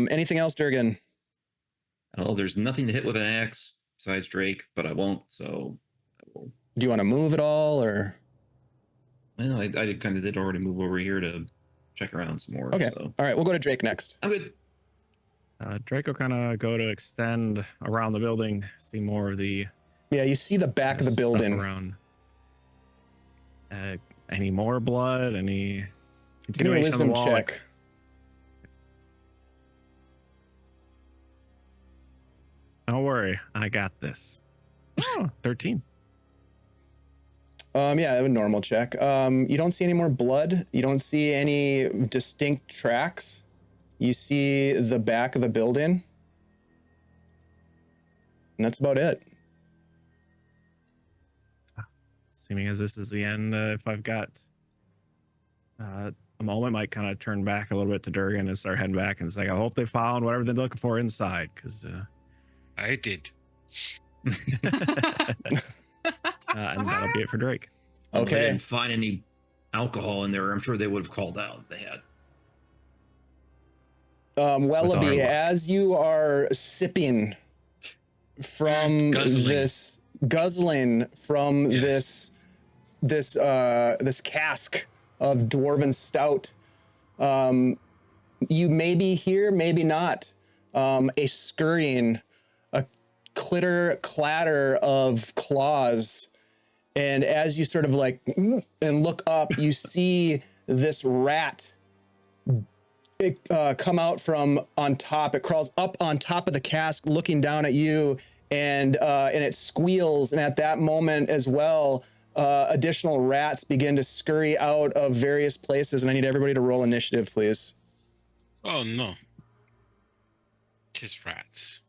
anything else, Durgin? Oh, there's nothing to hit with an axe besides Drake, but I won't. So Do you want to move at all, or? Well, I kind of did already move over here to check around some more. Okay. So. All right, we'll go to Drake next. I'm good. Drake will kind of go to extend around the building, see more of the Yeah, you see the back of the stuff building. around. Any more blood? Any Give me a continuation of the wisdom wall? check. Don't worry, I got this. Oh, 13. Yeah, a normal check. You don't see any more blood. You don't see any distinct tracks. You see the back of the building. And that's about it. Seeming as this is the end, if I've got a moment, might kind of turn back a little bit to Durgin and start heading back and say, I hope they found whatever they're looking for inside, because I did. and that'll be it for Drake. Well, if they Okay. didn't find any alcohol in there, I'm sure they would have called out if they had. Welliby, luck. as you are sipping from guzzling from Yes. this cask of dwarven stout, you maybe hear, maybe not, a scurrying, a clatter of claws. And as you sort of like and look up, you see this rat come out from on top. It crawls up on top of the cask, looking down at you, and it squeals. And at that moment as well, additional rats begin to scurry out of various places. And I need everybody to roll initiative, please. Oh no. 'Tis rats.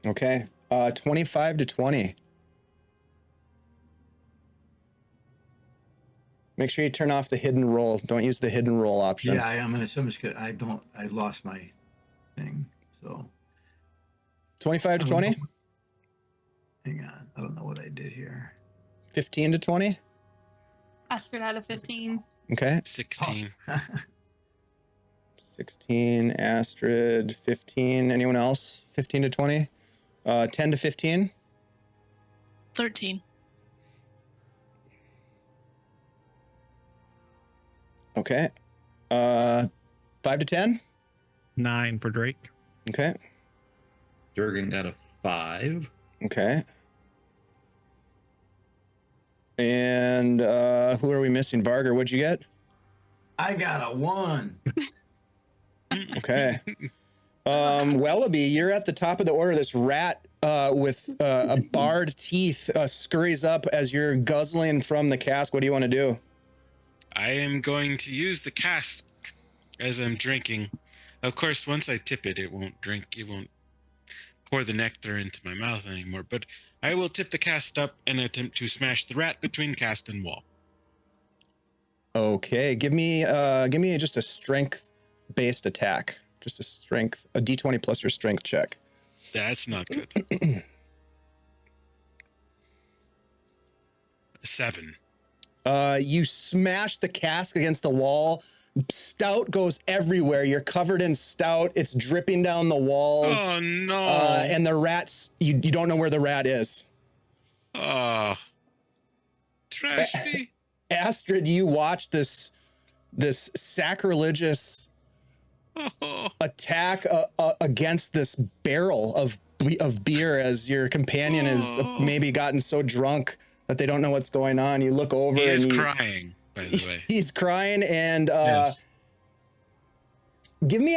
Okay, 25 to 20. Make sure you turn off the hidden roll. Don't use the hidden roll option. Yeah, I'm just gonna. I lost my thing. So 25 to 20, hang on. I don't know what I did here. 15 to 20. Astrid had a 15. Okay, 16. 16, Astrid, 15. Anyone else? 15 to 20. 10 to 15. 13. Okay. 5 to 10. 9 for Drake. Okay. Durgin got a 5. Okay. And who are we missing? Varger, what'd you get? I got a 1. Okay. Welliby, you're at the top of the order. This rat with a barred teeth scurries up as you're guzzling from the cask. What do you want to do? I am going to use the cask as I'm drinking. Of course, once I tip it, it won't pour the nectar into my mouth anymore. But I will tip the cask up and attempt to smash the rat between cask and wall. Okay, give me just a strength-based attack. Just a D20 plus your strength check. That's not good. 7. You smash the cask against the wall. Stout goes everywhere. You're covered in stout. It's dripping down the walls. Oh no! And the rats, you don't know where the rat is. Oh, trash me. Astrid, you watch this sacrilegious Oh, attack against this barrel of beer as your companion has maybe gotten so drunk that they don't know what's going on. You look over he is and crying, by the way. he's crying, and Yes. give me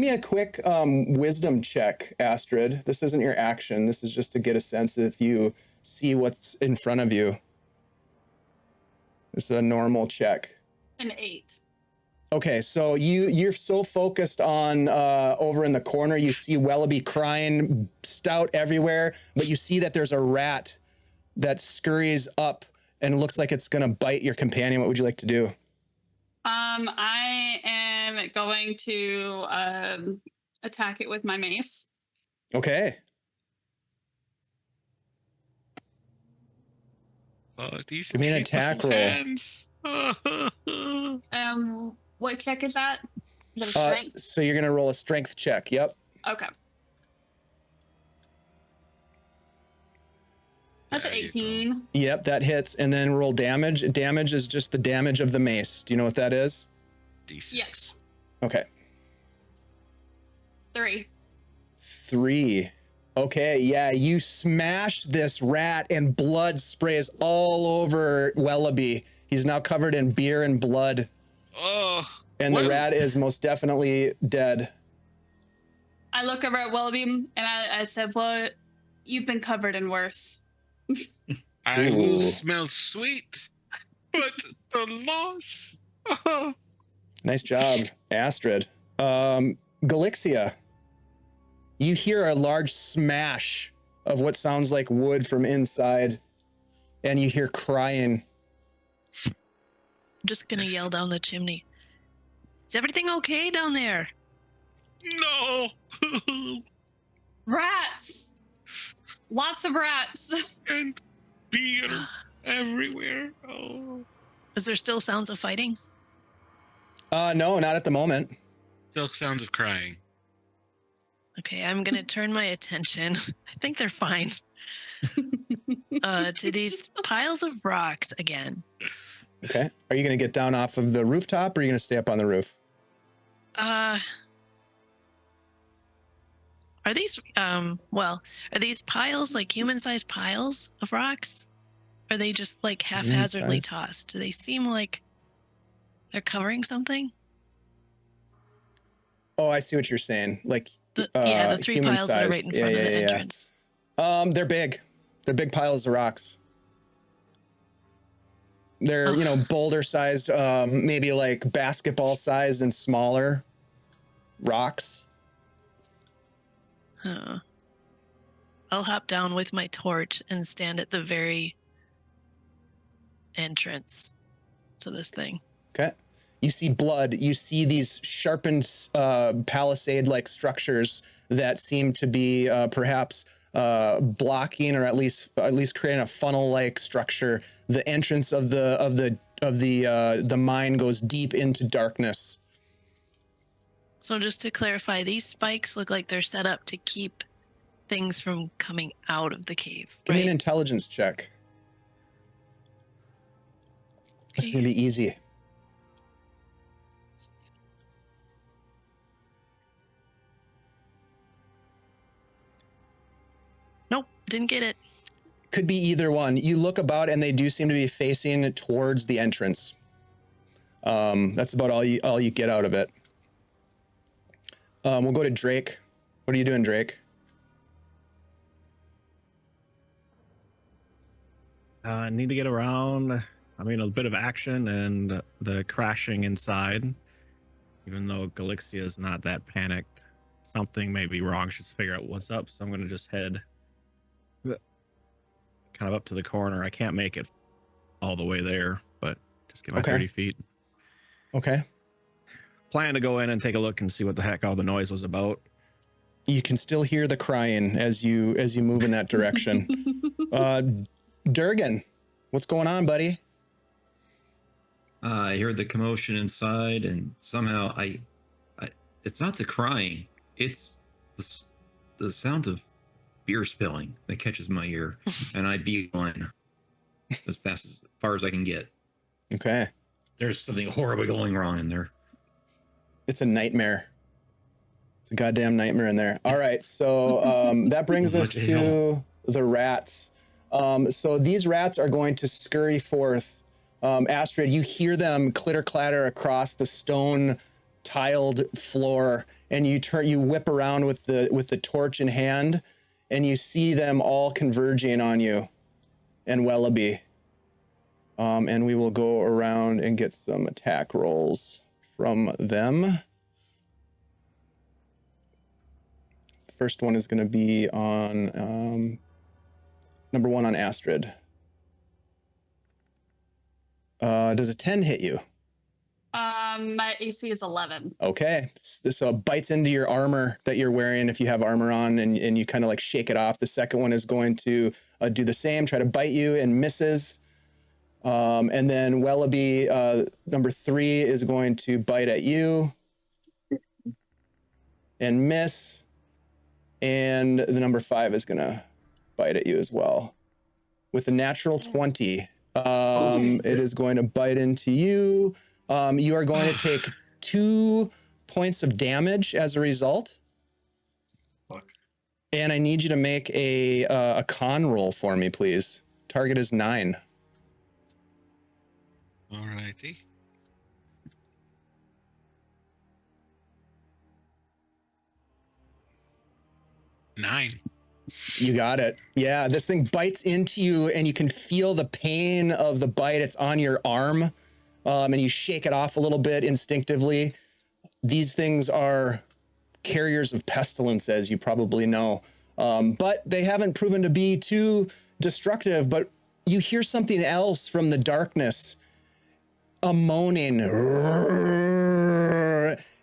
a quick wisdom check, Astrid. This isn't your action. This is just to get a sense if you see what's in front of you. This is a normal check. An 8. Okay, so you're so focused on over in the corner, you see Welliby crying, stout everywhere, but you see that there's a rat that scurries up and looks like it's gonna bite your companion. What would you like to do? I am going to attack it with my mace. Okay. These Give me an attack roll. hands. What check is that? Is that a strength? So you're gonna roll a strength check. Yep. Okay. That's an There you 18. Yep, that hits. And then roll damage. Damage is just the damage of the mace. Do you know what that is? D6. Yes. Okay. 3. 3. Okay, yeah, you smash this rat and blood sprays all over Welliby. He's now covered in beer and blood. Oh. And the Well- rat is most definitely dead. I look over at Welliby and I said, well, you've been covered in worse. I will Ooh. smell sweet, but the loss. Oh. Nice job, Astrid. Galixia, you hear a large smash of what sounds like wood from inside, and you hear crying. I'm just gonna yell down the chimney. Is everything okay down there? No. Rats! Lots of rats. And beer everywhere. Oh. Is there still sounds of fighting? No, not at the moment. Still sounds of crying. Okay, I'm gonna turn my attention. I think they're fine. To these piles of rocks again. Okay. Are you going to get down off of the rooftop, or are you going to stay up on the roof? Are these are these piles like human-sized piles of rocks? Are they just like haphazardly Human-sized? tossed? Do they seem like they're covering something? Oh, I see what you're saying. Like, The 3 human piles that are right sized. in front of the Yeah. entrance. They're big. They're big piles of rocks. They're, Ugh. boulder sized, maybe like basketball sized and smaller rocks. I'll hop down with my torch and stand at the very entrance to this thing. Okay. You see blood. You see these sharpened palisade-like structures that seem to be perhaps blocking, or at least creating a funnel-like structure. The entrance of the mine goes deep into darkness. So just to clarify, these spikes look like they're set up to keep things from coming out of the cave, Give me an right? intelligence check. This is Okay. gonna be easy. Nope, didn't get it. Could be either one. You look about, and they do seem to be facing towards the entrance. That's about all you get out of it. We'll go to Drake. What are you doing, Drake? I need to get around. I mean, a bit of action and the crashing inside. Even though Galixia is not that panicked, something may be wrong. She's figure out what's up. So I'm going to just head kind of up to the corner. I can't make it all the way there, but just get my Okay. 30 feet. Okay. Plan to go in and take a look and see what the heck all the noise was about. You can still hear the crying as you move in that direction. Durgin, what's going on, buddy? I heard the commotion inside, and somehow I it's not the crying, it's the sound of beer spilling that catches my ear, and I beeline as far as I can get. Okay. There's something horribly going wrong in there. It's a nightmare. It's a goddamn nightmare in there. All right, so that brings us What the hell? to the rats. So these rats are going to scurry forth. Astrid, you hear them clitter clatter across the stone tiled floor, and you whip around with the torch in hand, and you see them all converging on you and Welliby. And we will go around and get some attack rolls from them. First one is going to be on number 1 on Astrid. Does a 10 hit you? My AC is 11. Okay. So it bites into your armor that you're wearing if you have armor on, and you kind of like shake it off. The second one is going to do the same, try to bite you, and misses. And then Welliby, number 3 is going to bite at you and miss. And the number 5 is going to bite at you as well. With a natural 20, it is going to bite into you. You are going to take 2 points of damage as a result. Fuck. And I need you to make a con roll for me, please. Target is 9. Alrighty. Nine. You got it. Yeah, this thing bites into you and you can feel the pain of the bite. It's on your arm, and you shake it off a little bit instinctively. These things are carriers of pestilence, as you probably know, but they haven't proven to be too destructive. But you hear something else from the darkness, a moaning.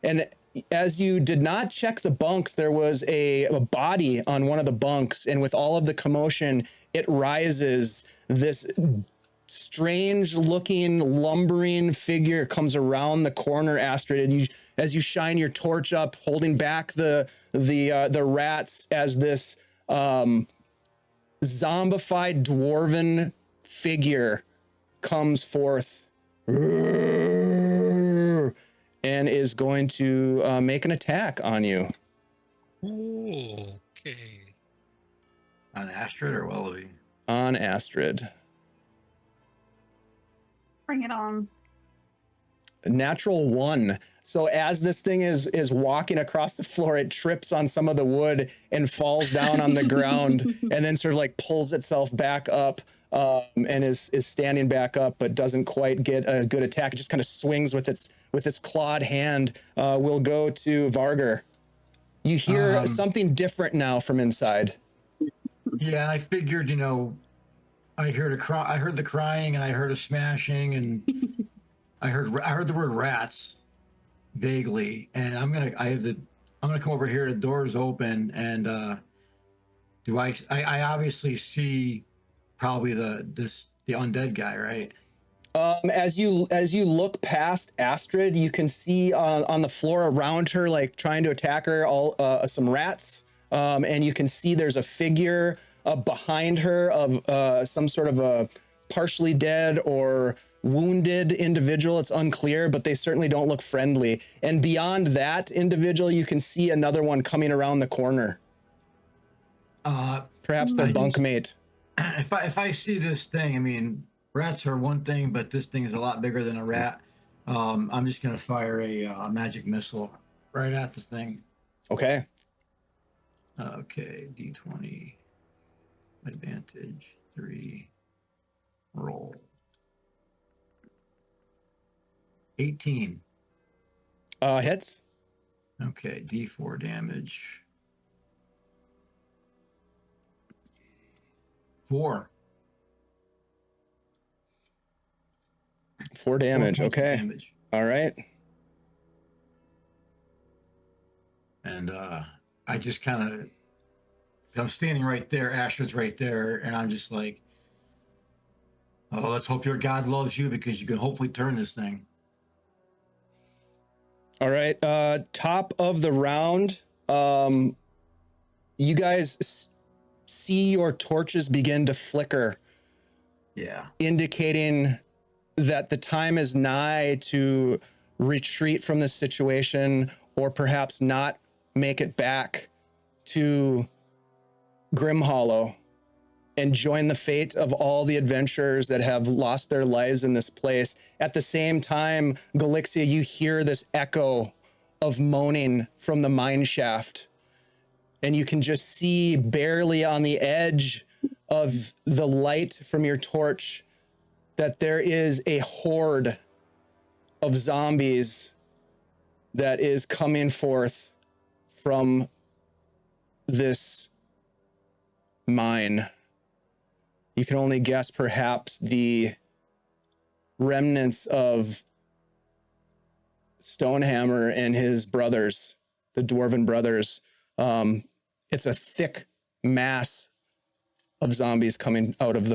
And as you did not check the bunks, there was a body on one of the bunks, and with all of the commotion, it rises. This strange looking lumbering figure comes around the corner, Astrid, and as you shine your torch up, holding back the rats, as this zombified dwarven figure comes forth and is going to make an attack on you. Okay. On Astrid or Welliby? On Astrid. Bring it on. Natural 1. So as this thing is walking across the floor, it trips on some of the wood and falls down on the ground, and then sort of like pulls itself back up, and is standing back up, but doesn't quite get a good attack. It just kind of swings with its clawed hand. We'll go to Vargar. You hear something different now from inside. Yeah, I figured, I heard the crying, and I heard a smashing, and I heard the word rats vaguely, and I'm gonna come over here. The door's open, and I obviously see probably the undead guy, right? As you look past Astrid, you can see on the floor around her, like trying to attack her, some rats, and you can see there's a figure behind her of some sort of a partially dead or wounded individual. It's unclear, but they certainly don't look friendly. And beyond that individual, you can see another one coming around the corner. Perhaps their bunkmate. If I see this thing, I mean, rats are one thing, but this thing is a lot bigger than a rat. I'm just gonna fire a magic missile right at the thing. Okay. Okay, D20, advantage 3, roll. 18. Hits. Okay, D4 damage. 4. 4 damage. 4 points of Okay. damage. All right. And I just kind of, I'm standing right there, Astrid's right there, and I'm just like, oh, let's hope your God loves you, because you can hopefully turn this thing. All right. Top of the round. You guys see your torches begin to flicker. Yeah. Indicating that the time is nigh to retreat from this situation, or perhaps not make it back to Grimhollow and join the fate of all the adventurers that have lost their lives in this place. At the same time, Galixia, you hear this echo of moaning from the mine shaft, and you can just see barely on the edge of the light from your torch that there is a horde of zombies that is coming forth from this mine. You can only guess perhaps the remnants of Stonehammer and his brothers, the Dwarven brothers. It's a thick mass of zombies coming out of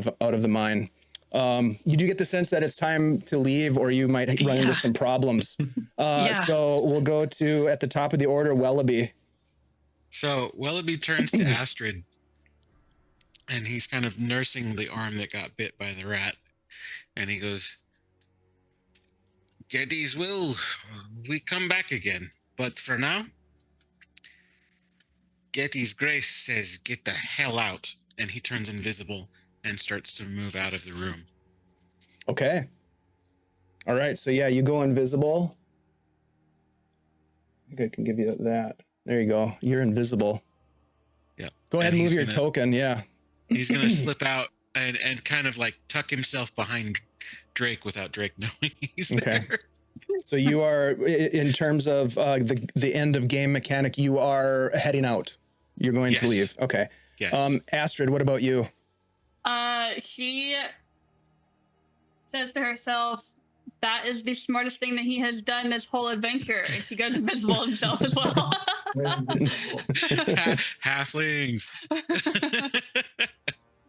the mine. You do get the sense that it's time to leave, or you might run into some problems. So we'll go to, at the top of the order, Welliby. So Welliby turns to Astrid, and he's kind of nursing the arm that got bit by the rat. And he goes, Geddy's will, we come back again. But for now, Geddy's grace says get the hell out. And he turns invisible and starts to move out of the room. Okay. All right. So yeah, you go invisible. I think I can give you that. There you go. You're invisible. Yeah. Go ahead and move your token. Yeah. He's going to slip out and kind of like tuck himself behind Drake without Drake knowing he's there. So you are, in terms of the end of game mechanic, you are heading out. You're going to leave. Okay. Yes. Astrid, what about you? She says to herself, that is the smartest thing that he has done this whole adventure. And she goes invisible himself as well. Halflings.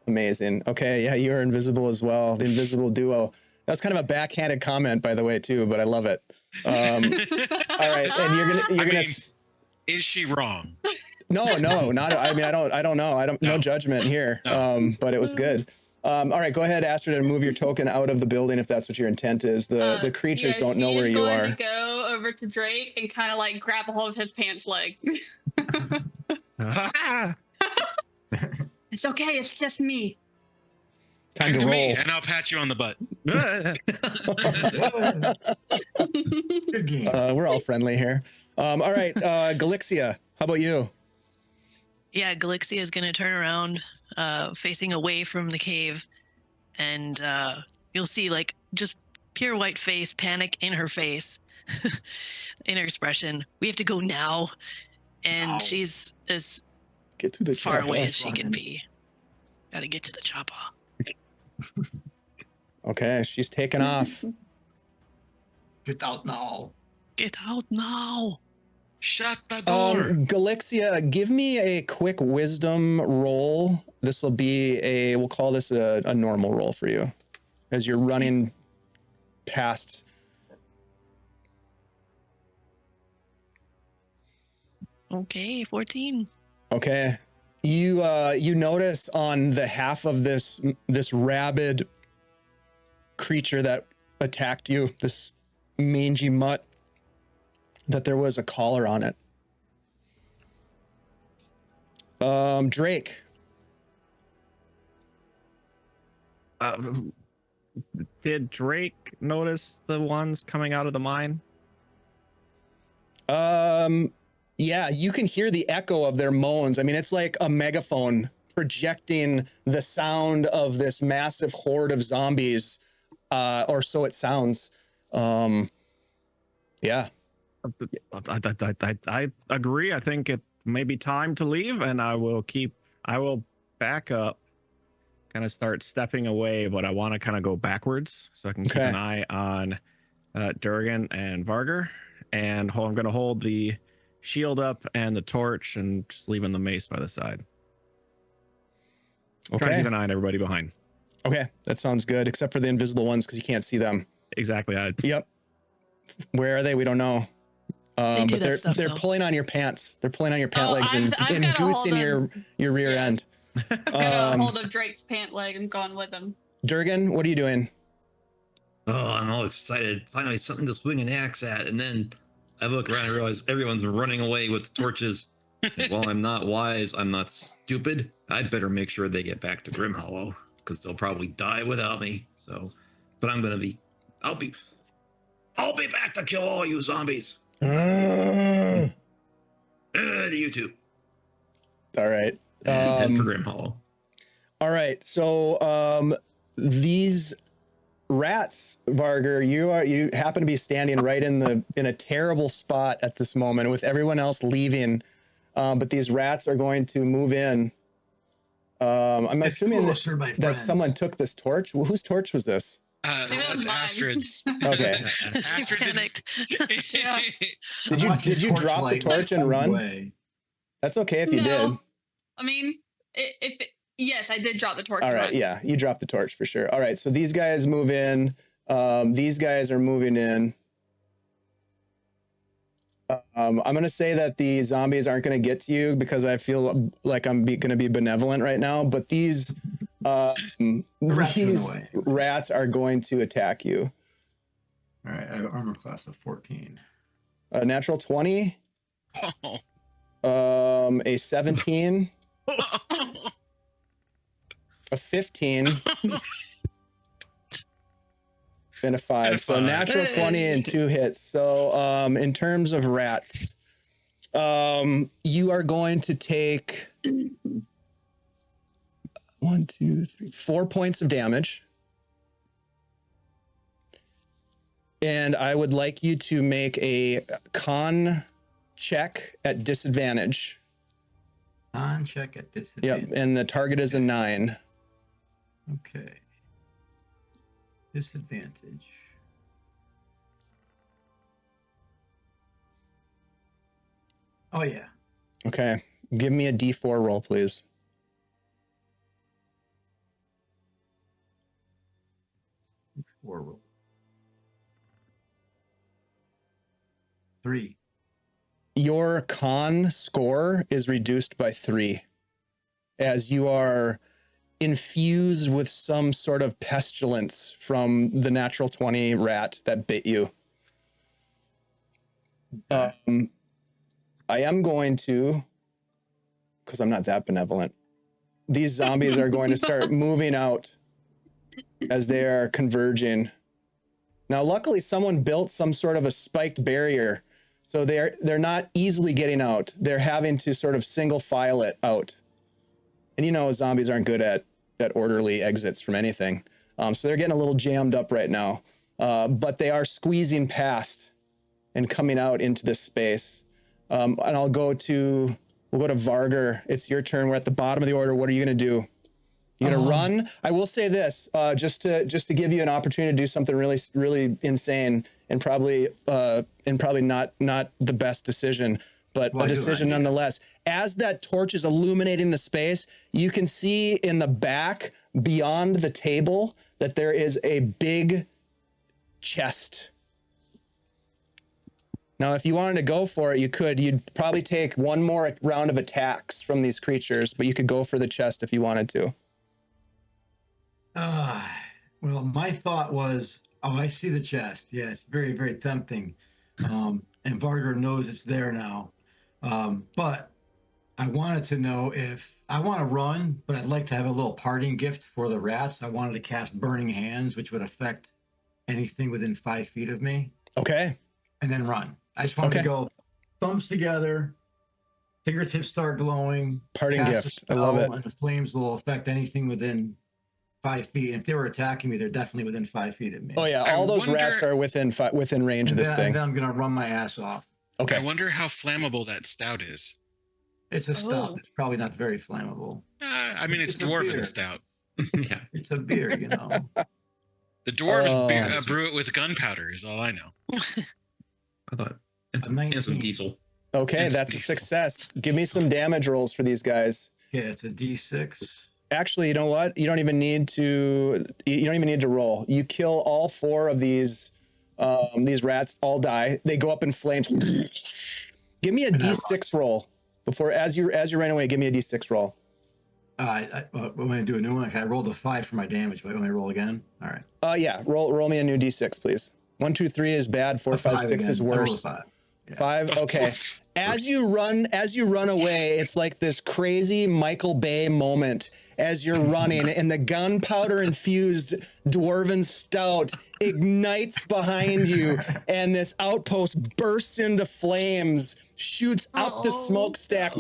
Amazing. Okay, yeah, you're invisible as well. The invisible duo. That's kind of a backhanded comment, by the way, too, but I love it. All right, and you're gonna. Is she wrong? No, not. I mean, I don't know. No judgment here. No. But it was good. All right, go ahead, Astrid, and move your token out of the building if that's what your intent is. The creatures don't know where you are. She's going to go over to Drake and kind of like grab a hold of his pants leg. It's okay. It's just me. Time to roll. Me, and I'll pat you on the butt. Good game. We're all friendly here. All right, Galixia, how about you? Yeah, Galixia is going to turn around, facing away from the cave, and you'll see like just pure white face, panic in her face, in her expression. We have to go now, and she's as Get to the far chopper. away as she can be. Got to get to the chopper. Okay, she's taking off. Get out now. Get out now. Shut the door. Galixia, give me a quick wisdom roll. This will be we'll call this a normal roll for you as you're running past. Okay, 14. Okay. You notice on the half of this rabid creature that attacked you, this mangy mutt, that there was a collar on it. Drake. Did Drake notice the ones coming out of the mine? Yeah, you can hear the echo of their moans. I mean, it's like a megaphone projecting the sound of this massive horde of zombies, or so it sounds. Yeah. I agree. I think it may be time to leave, and I will back up, kind of start stepping away, but I want to kind of go backwards so I can keep an eye on Durgin and Vargar, and I'm going to hold the shield up and the torch and just leaving the mace by the side. Okay. Try to keep an eye on everybody behind. Okay, that sounds good, except for the invisible ones because you can't see them. Exactly. Yep. Where are they? We don't know. But they're though. pulling on your pants. They're pulling on your pant legs I've and got a hold goosing your rear end. Got a hold of Drake's pant leg and gone with him. Durgin, what are you doing? Oh, I'm all excited. Finally, something to swing an axe at. And then I look around and realize everyone's running away with torches. And while I'm not wise, I'm not stupid. I'd better make sure they get back to Grimhollow because they'll probably die without me. So, but I'll be back to kill all you zombies. To you too. All right. Head for Grimhollow. All right. So these rats, Vargar, you happen to be standing right in a terrible spot at this moment with everyone else leaving. But these rats are going to move in. I'm assuming that someone took this torch. Whose torch was this? That's Astrid's. Okay. She panicked. Yeah. Did you drop the torch and run? That's okay if you did. I mean, if Yes, I did drop the torch. All and right, run. yeah, you dropped the torch for sure. All right, so these guys move in. These guys are moving in. I'm going to say that the zombies aren't going to get to you because I feel like I'm going to be benevolent right now. But these rats are going to attack you. All right, I have armor class of 14. A natural 20. Oh. A 17. A 15. And a 5. So natural 20 and 2 hits. So in terms of rats, you are going to take 4 points of damage. And I would like you to make a con check at disadvantage. Con check at disadvantage. Yep, and the target is a 9. Okay. Disadvantage. Oh, yeah. Okay, give me a D4 roll, please. D4 roll. 3. Your con score is reduced by 3 as you are infused with some sort of pestilence from the natural 20 rat that bit you. I am going to, because I'm not that benevolent, these zombies are going to start moving out as they are converging. Now, luckily, someone built some sort of a spiked barrier, so they're not easily getting out. They're having to sort of single file it out. And you know, zombies aren't good at orderly exits from anything. So they're getting a little jammed up right now. But they are squeezing past and coming out into this space. And we'll go to Vargar. It's your turn. We're at the bottom of the order. What are you going to do? You going to run? I will say this, just to give you an opportunity to do something really, really insane and probably not the best decision, but a decision nonetheless. As that torch is illuminating the space, you can see in the back beyond the table that there is a big chest. Now, if you wanted to go for it, you could. You'd probably take one more round of attacks from these creatures, but you could go for the chest if you wanted to. Well, my thought was, I see the chest. Yeah, it's very, very tempting. And Vargar knows it's there now. But I wanted to know if I want to run, but I'd like to have a little parting gift for the rats. I wanted to cast Burning Hands, which would affect anything within 5 feet of me. Okay. And then run. I just wanted to go thumbs together, fingertips start glowing. Parting gift. I love it. And the flames will affect anything within 5 feet. And if they were attacking me, they're definitely within 5 feet of me. Oh yeah, all those rats are within range of this thing. And then I'm gonna run my ass off. Okay. I wonder how flammable that stout is. It's a stout. It's probably not very flammable. I mean, it's dwarven stout. Yeah. It's a beer, you know. The dwarves brew it with gunpowder, is all I know. I thought it's some 19. diesel. Okay, It's that's a diesel. success. Give me some damage rolls for these guys. Yeah, it's a D6. Actually, you know what? You don't even need to roll. You kill all 4 of these rats, all die. They go up in flames. Give me a D6 roll before as you ran away. Give me a D6 roll. I'm gonna do a new one. I rolled a 5 for my damage. But want me to roll again? All right. Yeah. Roll me a new D6, please. 1, 2, 3 is bad. 4, 5, 6 is worse. 5. Yeah. 5. Okay. As you run away, it's like this crazy Michael Bay moment as you're running, and the gunpowder infused dwarven stout ignites behind you, and this outpost bursts into flames, shoots up the smokestack,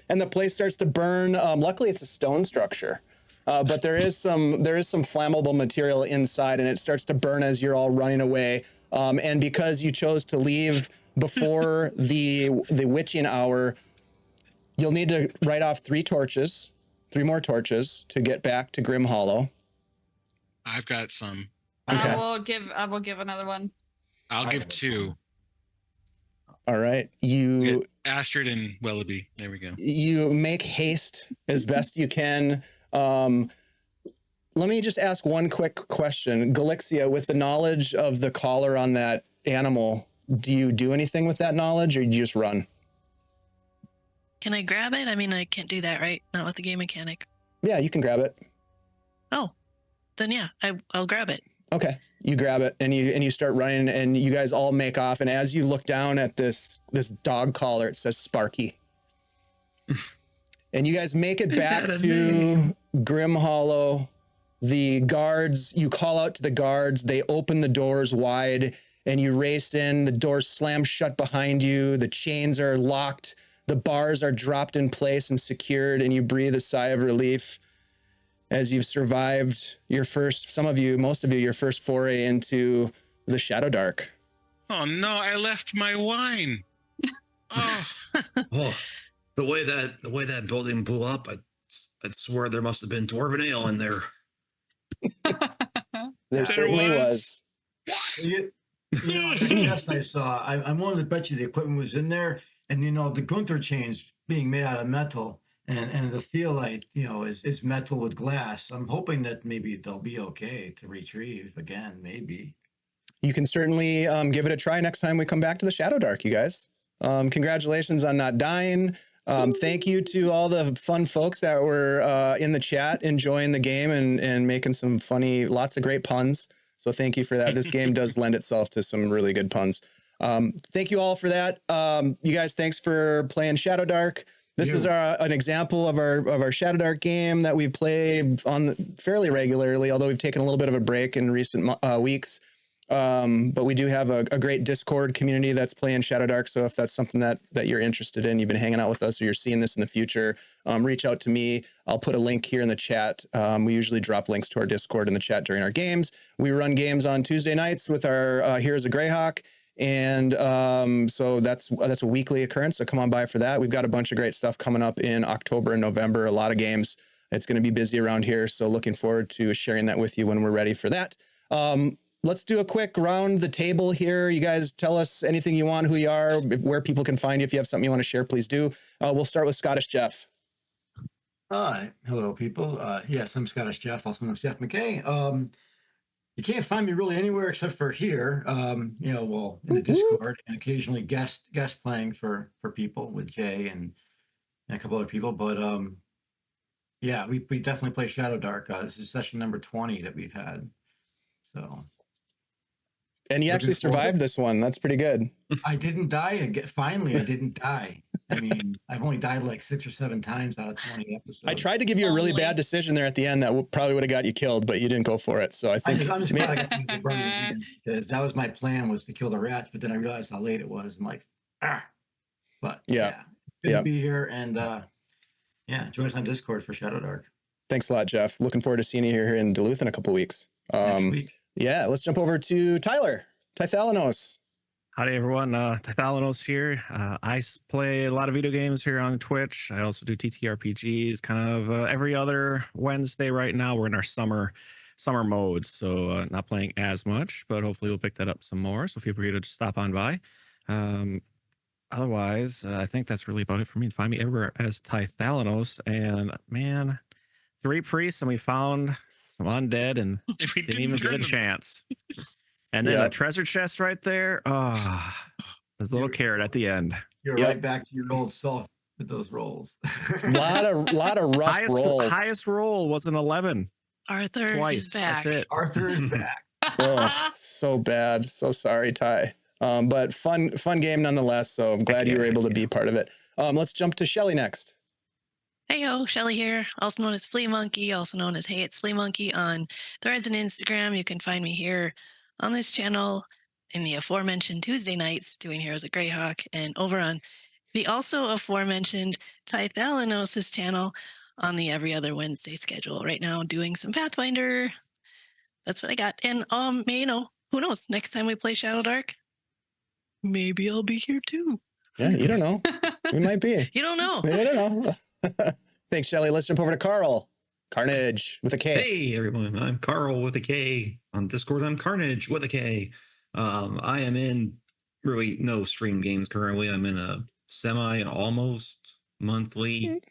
and the place starts to burn. Luckily, it's a stone structure. But there is some flammable material inside, and it starts to burn as you're all running away. And because you chose to leave before the witching hour, you'll need to write off 3 more torches to get back to Grimhollow. I've got some. Okay. I will give another one. I'll give 2. All right. We You get Astrid and Welliby. There we go. you make haste as best you can. Let me just ask one quick question. Galixia, with the knowledge of the collar on that animal, do you do anything with that knowledge, or do you just run? Can I grab it? I mean, I can't do that, right? Not with the game mechanic. Yeah, you can grab it. Oh, then yeah, I'll grab it. Okay. You grab it and you start running, and you guys all make off. And as you look down at this dog collar, it says Sparky. And you guys make it back to Grimhollow. The guards, you call out to the guards. They open the doors wide and you race in. The doors slam shut behind you. The chains are locked. The bars are dropped in place and secured, and you breathe a sigh of relief as you've survived your first, some of you, most of you, your first foray into the Shadowdark. Oh no, I left my wine. Oh, Oh, the way that building blew up, I'd swear there must have been dwarven ale in there. There certainly was. You know, the test I saw, I'm willing to bet you the equipment was in there, and you know the Gunther chains being made out of metal, and the theolite, you know, is metal with glass. I'm hoping that maybe they'll be okay to retrieve again. Maybe You can certainly give it a try next time we come back to the Shadowdark, you guys. Congratulations on not dying. Thank you to all the fun folks that were in the chat enjoying the game and making some funny, lots of great puns. So thank you for that. This game does lend itself to some really good puns. Thank you all for that. You guys, thanks for playing Shadowdark. This is an example of our Shadowdark game that we play on fairly regularly, although we've taken a little bit of a break in recent weeks. But we do have a great Discord community that's playing Shadowdark. So if that's something that you're interested in, you've been hanging out with us, or you're seeing this in the future, reach out to me. I'll put a link here in the chat. We usually drop links to our Discord in the chat during our games. We run games on Tuesday nights with our Here's a Greyhawk. And so that's a weekly occurrence. So come on by for that. We've got a bunch of great stuff coming up in October and November, a lot of games. It's going to be busy around here. So looking forward to sharing that with you when we're ready for that. Let's do a quick round the table here. You guys tell us anything you want, who you are, where people can find you. If you have something you want to share, please do. We'll start with Scottish Jeff. Hi, hello, people. Yes, I'm Scottish Jeff, also known as Jeff McKay. You can't find me really anywhere except for here. You know, well, in the Discord, and occasionally guest playing for people with Jay and a couple other people. But yeah, we definitely play Shadowdark. This is session number 20 that we've had. So. And you actually survived this one. That's pretty good. I didn't die. Finally, I didn't die. I mean, I've only died like 6 or 7 times out of 20 episodes. I tried to give you a really bad decision there at the end that probably would have got you killed, but you didn't go for it. So I think I'm just glad I got to use the burning hand, because that was my plan, was to kill the rats. But then I realized how late it was. I'm like, But yeah, good to be here, and yeah, join us on Discord for Shadowdark. Thanks a lot, Jeff. Looking forward to seeing you here in Duluth in a couple weeks. Next week. Yeah, let's jump over to Tyler Tythalanos. Howdy, everyone. Tythalanos here. I play a lot of video games here on Twitch. I also do TTRPGs kind of every other Wednesday right now. We're in our summer mode, so not playing as much, but hopefully we'll pick that up some more. So feel free to just stop on by. Otherwise, I think that's really about it for me. Find me everywhere as Tythalanos. And man, 3 priests, and we found some undead, and didn't even get a chance. And then a treasure chest right there. Oh, there's a little carrot at the end. You're right back to your old self with those rolls. lot of rough rolls. Highest roll was an 11. Arthur Twice. is back. That's it. Arthur is back. Oh, so bad. So sorry, Ty. But fun game nonetheless. So I'm glad you were able to be part of it. Let's jump to Shelly next. Heyo, Shelly here, also known as Flea Monkey, also known as Hey It's Flea Monkey on Threads and Instagram. You can find me here on this channel in the aforementioned Tuesday nights doing Heroes of Greyhawk, and over on the also aforementioned Tythalanos' channel on the every other Wednesday schedule. Right now doing some Pathfinder. That's what I got. And you know, who knows? Next time we play Shadowdark, maybe I'll be here too. Yeah, you don't know. We might be. You don't know. You don't know. Thanks, Shelly. Let's jump over to Carl. Karrnage with a K. Hey, everyone. I'm Carl with a K. On Discord, I'm Karrnage with a K. I am in really no stream games currently. I'm in a almost monthly.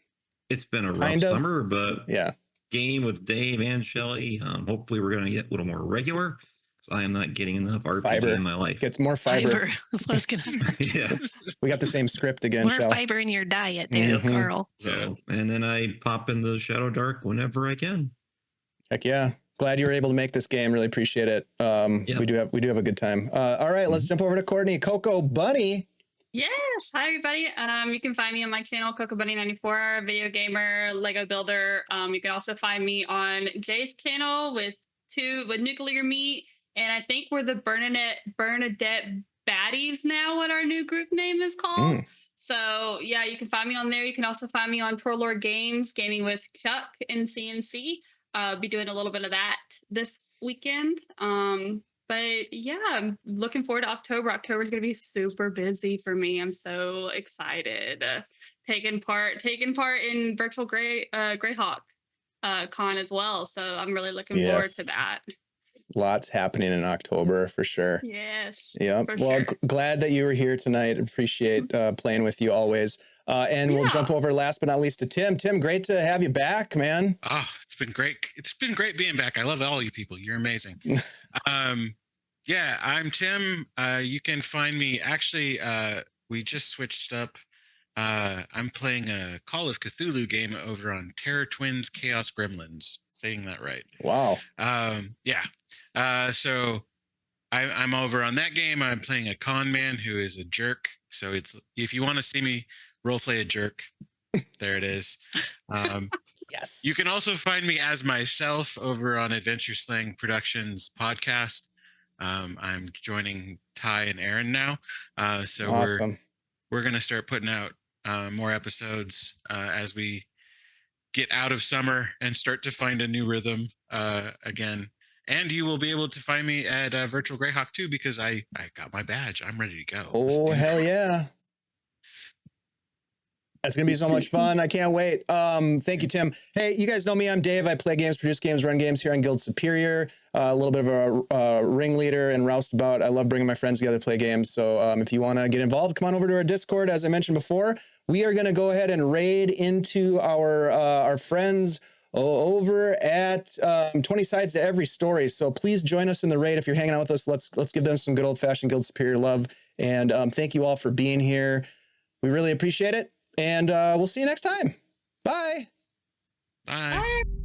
It's been a rough Kind of. summer, but Yeah. game with Dave and Shelly. Hopefully, we're going to get a little more regular. I am not getting enough RPG Fiber. in my life. Gets more fiber. That's what I was gonna say. Yes. We got the same script again, More Shell. fiber in your diet, there, Mhm. Carl. So, and then I pop in the Shadowdark whenever I can. Heck yeah. Glad you were able to make this game. Really appreciate it. Yeah. We do have a good time. All right, let's jump over to Courtney. Coco Bunny. Yes. Hi, everybody. You can find me on my channel, CocoBunny94, video gamer, Lego builder. You can also find me on Jay's channel with Nuclear Meat. And I think we're the Bernadette Baddies now, what our new group name is called. So yeah, you can find me on there. You can also find me on Pro Lord Games, gaming with Chuck and CNC. Be doing a little bit of that this weekend. But yeah, I'm looking forward to October. October is going to be super busy for me. I'm so excited. Taking part in virtual Greyhawk con as well. So I'm really looking forward to that. Lots happening in October for sure. Yes. Yeah. Well, glad that you were here tonight. Appreciate playing with you always. And we'll jump over last but not least to Tim. Tim, great to have you back, man. Oh, it's been great. It's been great being back. I love all you people. You're amazing. Yeah, I'm Tim. You can find me. Actually, we just switched up. I'm playing a Call of Cthulhu game over on Terror Twins Chaos Gremlins. Saying that right. Wow. Yeah. So I'm over on that game. I'm playing a con man who is a jerk. So it's, if you want to see me roleplay a jerk, there it is. Yes. You can also find me as myself over on Adventure Slang Productions podcast. I'm joining Ty and Aaron now. So awesome. We're going to start putting out more episodes as we get out of summer and start to find a new rhythm again. And you will be able to find me at Virtual Greyhawk too, because I got my badge. I'm ready to go. Oh, hell yeah. That's going to be so much fun. I can't wait. Thank you, Tim. Hey, you guys know me. I'm Dave. I play games, produce games, run games here on Guild Superior. A little bit of a ringleader and roustabout. I love bringing my friends together to play games. So if you want to get involved, come on over to our Discord. As I mentioned before, we are going to go ahead and raid into our friends over at 20 Sides to Every Story. So please join us in the raid. If you're hanging out with us, let's give them some good old-fashioned Guild Superior love. And thank you all for being here. We really appreciate it. And we'll see you next time. Bye. Bye. Bye.